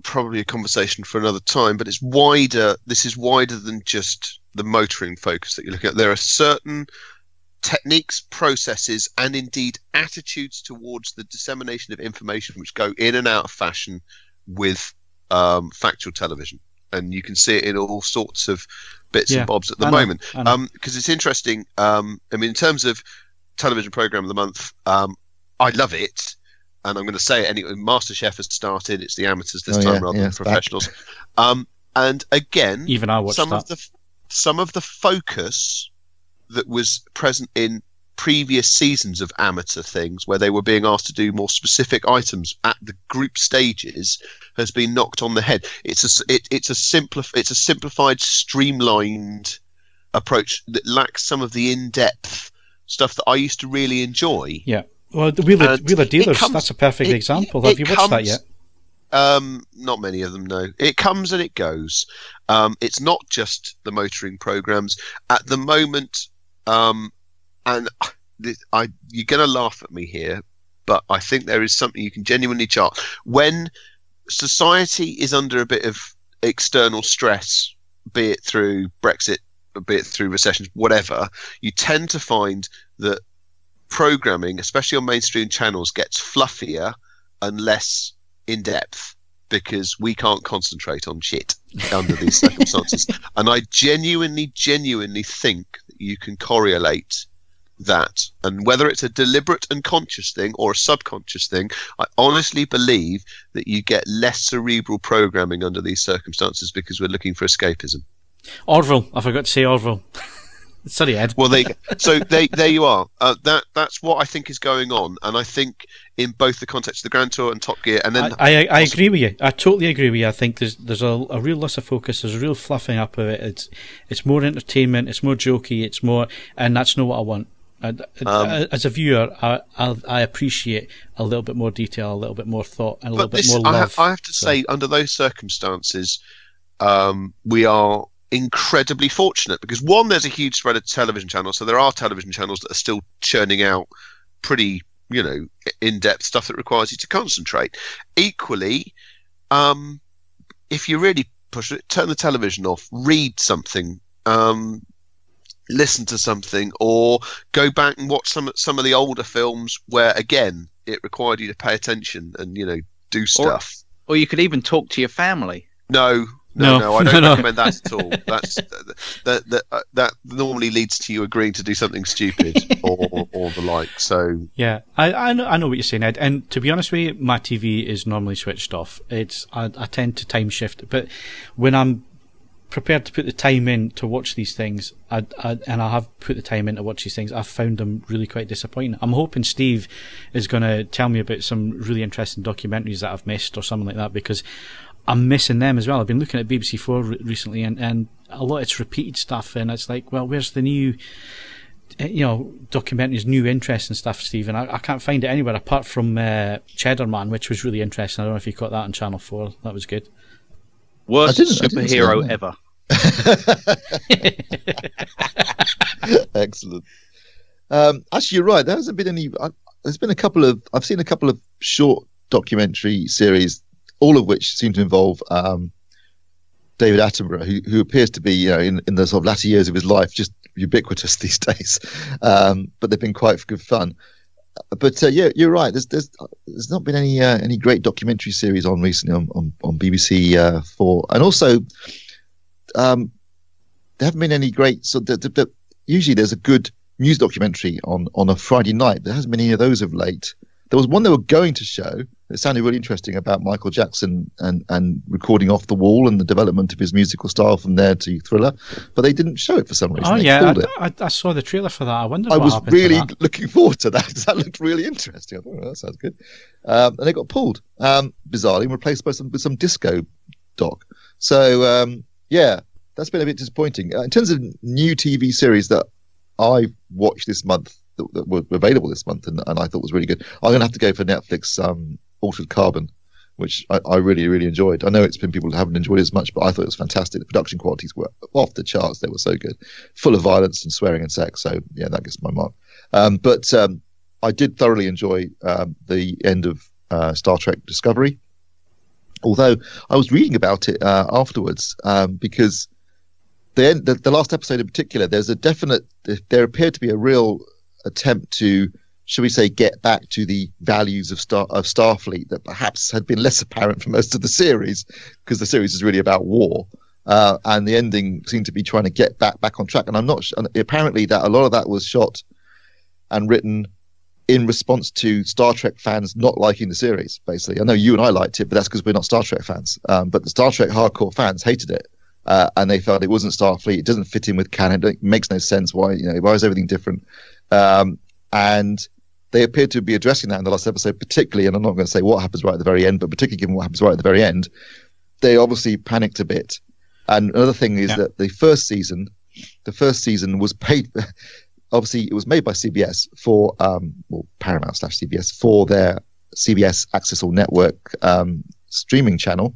C: probably a conversation for another time, but it's wider. This is wider than just the motoring focus that you're looking at. There are certain techniques, processes, and indeed attitudes towards the dissemination of information which go in and out of fashion with factual television. and you can see it in all sorts of bits
A: Yeah,
C: and bobs at the
A: I know,
C: moment.
A: I know.
C: Because it's interesting. I mean, in terms of television program of the month, I love it, and I'm going to say it anyway. MasterChef has started. It's the amateurs this time rather than professionals. And again,
A: Even I watched
C: some of the focus that was present in previous seasons of amateur things, where they were being asked to do more specific items at the group stages, has been knocked on the head. It's a simplified, streamlined approach that lacks some of the in-depth stuff that I used to really enjoy.
A: Yeah. Well, the Wheel of Dealers, that's a perfect example. Have you watched that yet?
C: Not many of them, no. It comes and it goes. It's not just the motoring programs at the moment. And you're going to laugh at me here, but I think there is something you can genuinely chart. When society is under a bit of external stress, be it through Brexit, be it through recessions, whatever, you tend to find that programming, especially on mainstream channels, gets fluffier and less in depth, because we can't concentrate on shit under these circumstances. And I genuinely think that you can correlate that, and whether it's a deliberate and conscious thing or a subconscious thing, I honestly believe that you get less cerebral programming under these circumstances because we're looking for escapism.
A: Orville, I forgot to say Orville. Sorry, Ed.
C: Well, there you are. That's what I think is going on, and I think in both the context of the Grand Tour and Top Gear, and then
A: I agree with you. I totally agree with you. I think there's a real loss of focus. There's a real fluffing up of it. It's more entertainment. It's more jokey. It's more, and that's not what I want. As a viewer, I appreciate a little bit more detail, a little bit more thought, and a little bit more love.
C: I have to say, under those circumstances, we are incredibly fortunate, because one, there's a huge spread of television channels, so there are television channels that are still churning out pretty, in-depth stuff that requires you to concentrate. Equally, if you really push it, turn the television off, read something, listen to something, or go back and watch some of the older films where, again, it required you to pay attention and do stuff.
D: Or you could even talk to your family.
C: No, I don't recommend that at all. That normally leads to you agreeing to do something stupid or the like. So
A: yeah, I know what you're saying, Ed. And to be honest with you, my TV is normally switched off. I tend to time shift, but when I'm prepared to put the time in to watch these things, and I have put the time in to watch these things, I've found them really quite disappointing. I'm hoping Steve is going to tell me about some really interesting documentaries that I've missed or something like that, because I'm missing them as well. I've been looking at BBC 4 recently, and a lot of it's repeated stuff, and it's like, well, where's the new, documentaries, new interesting stuff, Steve? And I can't find it anywhere apart from Cheddar Man, which was really interesting. I don't know if you caught that on Channel 4. That was good.
D: Worst superhero ever.
B: Excellent. Actually, you're right. There hasn't been any. There's been I've seen a couple of short documentary series, all of which seem to involve David Attenborough, who appears to be, in the sort of latter years of his life, just ubiquitous these days. But they've been quite good fun. But yeah, you're right. There's not been any great documentary series on recently on BBC 4, and also there haven't been any great. So usually there's a good news documentary on a Friday night. There hasn't been any of those of late. There was one they were going to show. It sounded really interesting about Michael Jackson and recording Off the Wall and the development of his musical style from there to Thriller, but they didn't show it for some reason.
A: Oh yeah, I saw the trailer for that. I wonder. I
B: was really looking forward to that because that looked really interesting. I thought, that sounds good. And they got pulled, bizarrely, and replaced by some disco doc. So yeah, that's been a bit disappointing. In terms of new TV series that I watched this month, that were available this month, and I thought was really good, I'm going to have to go for Netflix Altered Carbon, which I really, really enjoyed. I know it's been people who haven't enjoyed it as much, but I thought it was fantastic. The production qualities were off the charts. They were so good, full of violence and swearing and sex. So yeah, that gets my mark. But I did thoroughly enjoy the end of Star Trek Discovery, although I was reading about it afterwards because the last episode in particular, there appeared to be a real attempt to, shall we say, get back to the values of Starfleet that perhaps had been less apparent for most of the series, because the series is really about war. and the ending seemed to be trying to get back on track. And I'm not apparently that a lot of that was shot and written in response to Star Trek fans not liking the series. Basically, I know you and I liked it, but that's because we're not Star Trek fans. But the Star Trek hardcore fans hated it, and they felt it wasn't Starfleet. It doesn't fit in with canon. It makes no sense. Why is everything different? And they appeared to be addressing that in the last episode, particularly. And I'm not going to say what happens right at the very end, but particularly given what happens right at the very end, they obviously panicked a bit. And another thing is that the first season was paid. Obviously, it was made by CBS for Paramount/CBS for their CBS Access All Network streaming channel.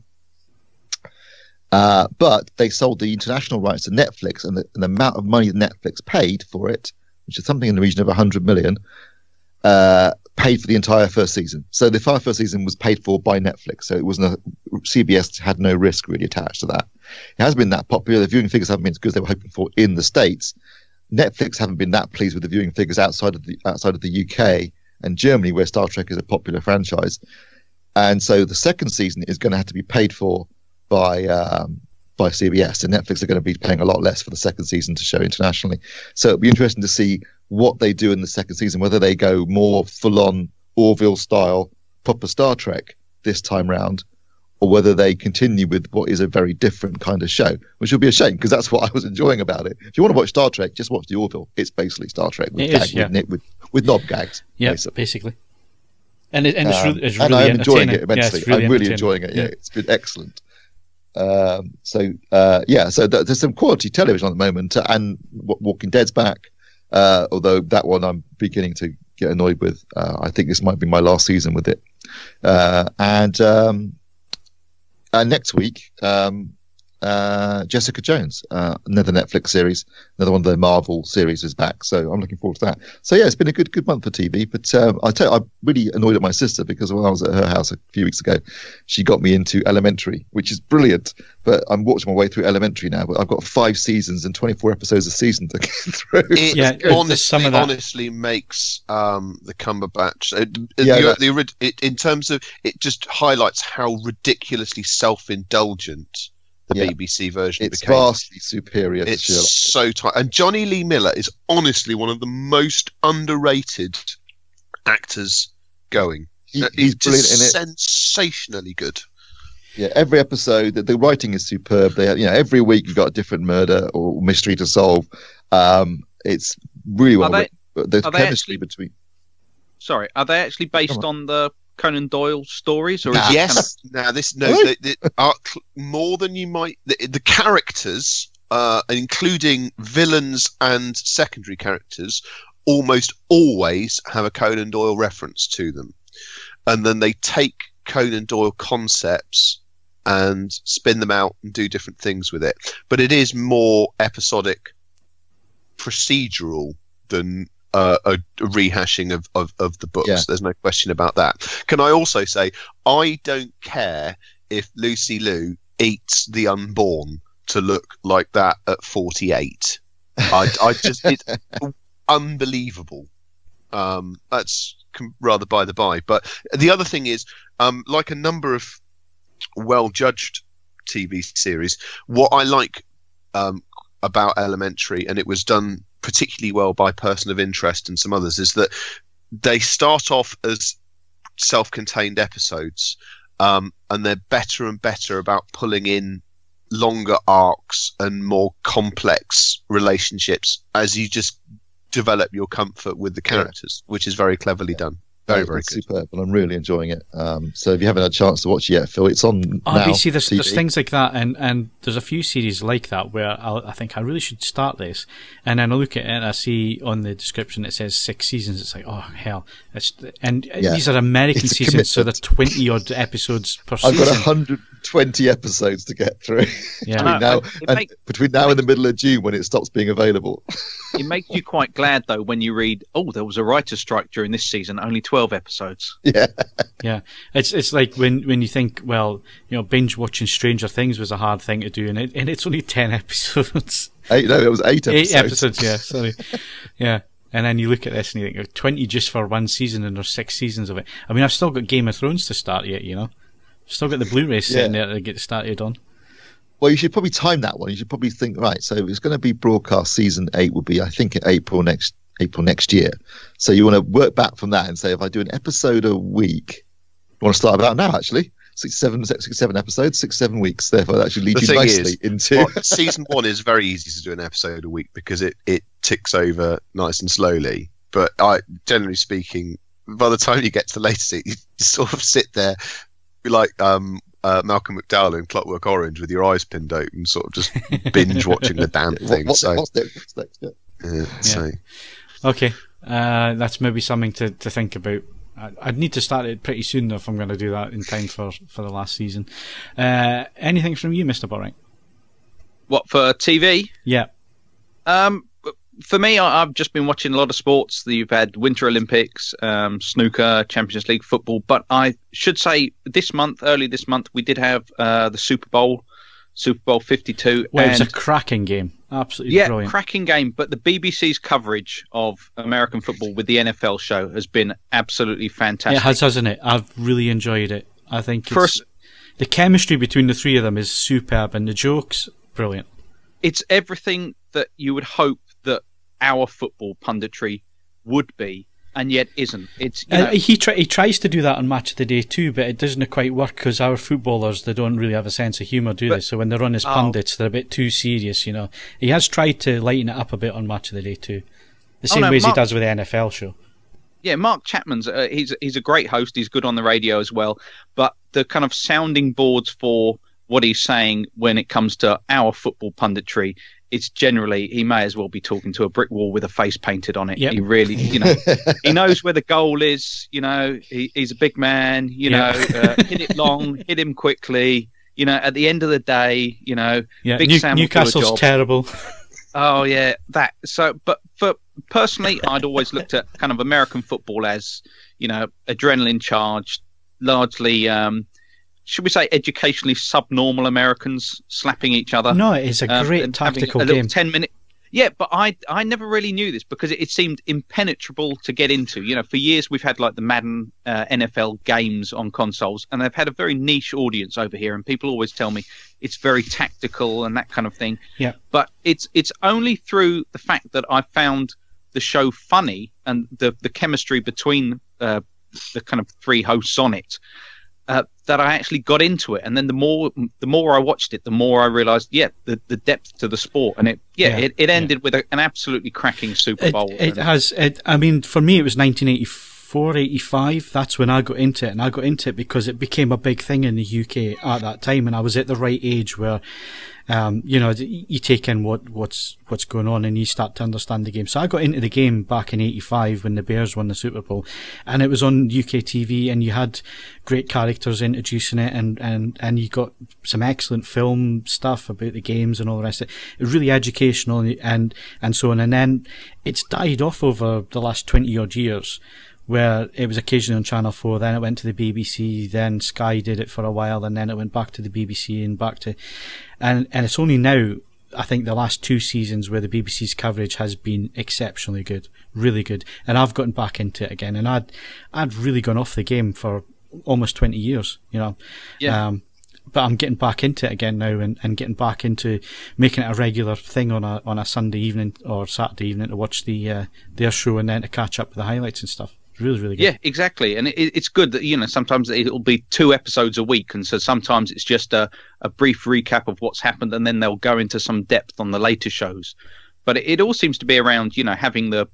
B: But they sold the international rights to Netflix, and the amount of money that Netflix paid for it, which is something in the region of 100 million, paid for the entire first season. So the entire first season was paid for by Netflix. So it wasn't CBS had no risk really attached to that. It has been that popular. The viewing figures haven't been as good as they were hoping for in the States. Netflix haven't been that pleased with the viewing figures outside of the UK and Germany, where Star Trek is a popular franchise. And so the second season is going to have to be paid for by CBS, and Netflix are going to be paying a lot less for the second season to show internationally. So it'll be interesting to see what they do in the second season, whether they go more full-on Orville style proper Star Trek this time round, or whether they continue with what is a very different kind of show, which will be a shame, because that's what I was enjoying about it. If you want to watch Star Trek, just watch the Orville. It's basically Star Trek with knob gags.
A: Yeah, basically. And it's really
B: and I'm enjoying it immensely.
A: Really
B: I'm really enjoying it. Yeah, it's been excellent. So there's some quality television at the moment, and Walking Dead's back. Although that one I'm beginning to get annoyed with. I think this might be my last season with it. And next week, Jessica Jones, another Netflix series, another one of the Marvel series is back. So I'm looking forward to that. So yeah, it's been a good month for TV. But I'm really annoyed at my sister, because when I was at her house a few weeks ago, she got me into Elementary, which is brilliant. But I'm watching my way through Elementary now. But I've got 5 seasons and 24 episodes a season to get through.
C: It honestly makes the Cumberbatch. In terms of, it just highlights how ridiculously self-indulgent the BBC version
B: it's became. Vastly superior to
C: Sherlock. So tight. And Johnny Lee Miller is honestly one of the most underrated actors going.
B: He's brilliant in it.
C: Sensationally good.
B: Yeah, every episode, the writing is superb. They have, every week you've got a different murder or mystery to solve. It's really well written. The chemistry between.
D: Sorry, are they actually based on the Conan Doyle stories, or
C: yes? Now more than you might. The characters, including villains and secondary characters, almost always have a Conan Doyle reference to them, and then they take Conan Doyle concepts and spin them out and do different things with it. But it is more episodic, procedural than a rehashing of the books. There's no question about that. Can I also say, I don't care if Lucy Liu eats the unborn to look like that at 48. I just, it's unbelievable. That's rather by the by. But the other thing is, like a number of well-judged TV series, what I like about Elementary, and it was done particularly well by Person of Interest and some others, is that they start off as self-contained episodes, and they're better and better about pulling in longer arcs and more complex relationships as you just develop your comfort with the characters, which is very cleverly done. Very good.
B: Superb, and I'm really enjoying it. So if you haven't had a chance to watch it yet, Phil, it's on now.
A: See, there's things like that, and there's a few series like that where I think I really should start this, and then I look at it and I see on the description it says 6 seasons. It's like, oh hell! These are American seasons, so they're 20 odd episodes per season.
B: I've got 120 episodes to get through between now and the middle of June, when it stops being available.
D: It makes you quite glad though when you read, oh, there was a writer's strike during this season, only 12 episodes.
A: Yeah. It's like when you think, well, binge watching Stranger Things was a hard thing to do, and it's only 10 episodes.
B: It was 8 episodes.
A: 8 episodes, yeah. Sorry, yeah. And then you look at this and you think, 20 just for one season, and there's 6 seasons of it. I mean, I've still got Game of Thrones to start yet. Still got the Blu-ray sitting there to get started on.
B: Well, you should probably time that one. You should probably think, right, so it's going to be broadcast season 8 will be, I think, in April next year. So you want to work back from that and say, if I do an episode a week, I want to start about now, actually. 6-7 episodes, 6-7 weeks. Therefore, that actually leads you nicely into...
C: Well, season 1 is very easy to do an episode a week because it ticks over nice and slowly. But generally speaking, by the time you get to the later season, you sort of sit there like Malcolm McDowell in Clockwork Orange with your eyes pinned open, sort of just binge watching the damn thing.
B: What's next? Yeah.
C: So.
A: Okay, that's maybe something to think about. I'd need to start it pretty soon though if I'm going to do that in time for the last season. Anything from you, Mr. Botwright?
D: What, for TV?
A: Yeah.
D: For me, I've just been watching a lot of sports. You've had Winter Olympics, snooker, Champions League football. But I should say early this month, we did have the Super Bowl 52.
A: Well, it was a cracking game. Absolutely brilliant.
D: Yeah, cracking game. But the BBC's coverage of American football with the NFL show has been absolutely fantastic.
A: It has, hasn't it? I've really enjoyed it. I think the chemistry between the three of them is superb, and the jokes, brilliant.
D: It's everything that you would hope that our football punditry would be, and yet isn't. It's
A: he tries to do that on Match of the Day too, but it doesn't quite work because our footballers, they don't really have a sense of humour, do they? So when they're on as pundits, they're a bit too serious, you know. He has tried to lighten it up a bit on Match of the Day too, the same way as he does with the NFL show.
D: Yeah, Mark Chapman's he's a great host. He's good on the radio as well, but the kind of sounding boards for what he's saying when it comes to our football punditry, it's generally, he may as well be talking to a brick wall with a face painted on it. Yep. He really, he knows where the goal is, he's a big man, hit it long, hit him quickly, at the end of the day, Big Sam
A: Newcastle's terrible.
D: Oh, yeah, that. So, but personally, I'd always looked at kind of American football as, adrenaline charged, largely, should we say, educationally subnormal Americans slapping each other.
A: No, it's a great tactical game.
D: 10-minute. Yeah, but I never really knew this because it seemed impenetrable to get into. For years we've had like the Madden NFL games on consoles, and they've had a very niche audience over here, and people always tell me it's very tactical and that kind of thing.
A: Yeah.
D: But it's only through the fact that I found the show funny and the chemistry between the kind of three hosts on it, that I actually got into it. And then the more I watched it, the more I realised, the depth to the sport. And it ended with an absolutely cracking Super Bowl.
A: I mean, for me, it was 1984, 85. That's when I got into it. And I got into it because it became a big thing in the UK at that time. And I was at the right age where, you take in what's going on and you start to understand the game. So I got into the game back in 85 when the Bears won the Super Bowl, and it was on UK TV, and you had great characters introducing it, and you got some excellent film stuff about the games and all the rest of it. It was really educational and so on. And then it's died off over the last 20 odd years, where it was occasionally on Channel 4, then it went to the BBC, then Sky did it for a while, and then it went back to the BBC and back to... And it's only now, I think, the last 2 seasons where the BBC's coverage has been exceptionally good, really good. And I've gotten back into it again, and I'd really gone off the game for almost 20 years,
D: Yeah.
A: But I'm getting back into it again now, and getting back into making it a regular thing on a Sunday evening or Saturday evening to watch their show, and then to catch up with the highlights and stuff. Really, really good.
D: Yeah, exactly. And it's good that, sometimes it'll be 2 episodes a week. And so sometimes it's just a brief recap of what's happened, and then they'll go into some depth on the later shows. But it all seems to be around, having the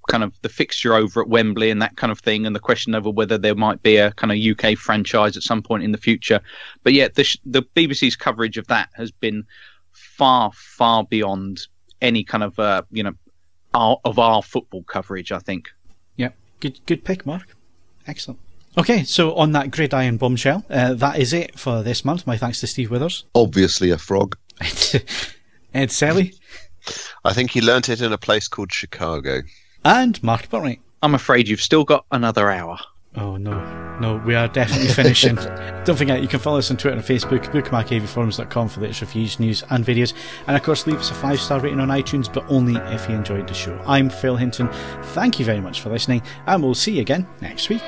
D: kind of the fixture over at Wembley and that kind of thing, and the question over whether there might be a kind of UK franchise at some point in the future. But yeah, the BBC's coverage of that has been far, far beyond any kind of, our football coverage, I think.
A: Yeah. Good pick, Mark. Excellent. Okay, so on that gridiron bombshell, that is it for this month. My thanks to Steve Withers.
B: Obviously a frog.
A: Ed Selley.
C: I think he learnt it in a place called Chicago.
A: And Mark Botwright.
D: I'm afraid you've still got another hour.
A: Oh, no, we are definitely finishing. Don't forget, you can follow us on Twitter and Facebook, bookmark AVForums.com for latest reviews, news and videos, and of course leave us a 5-star rating on iTunes, but only if you enjoyed the show. I'm Phil Hinton, thank you very much for listening, and we'll see you again next week.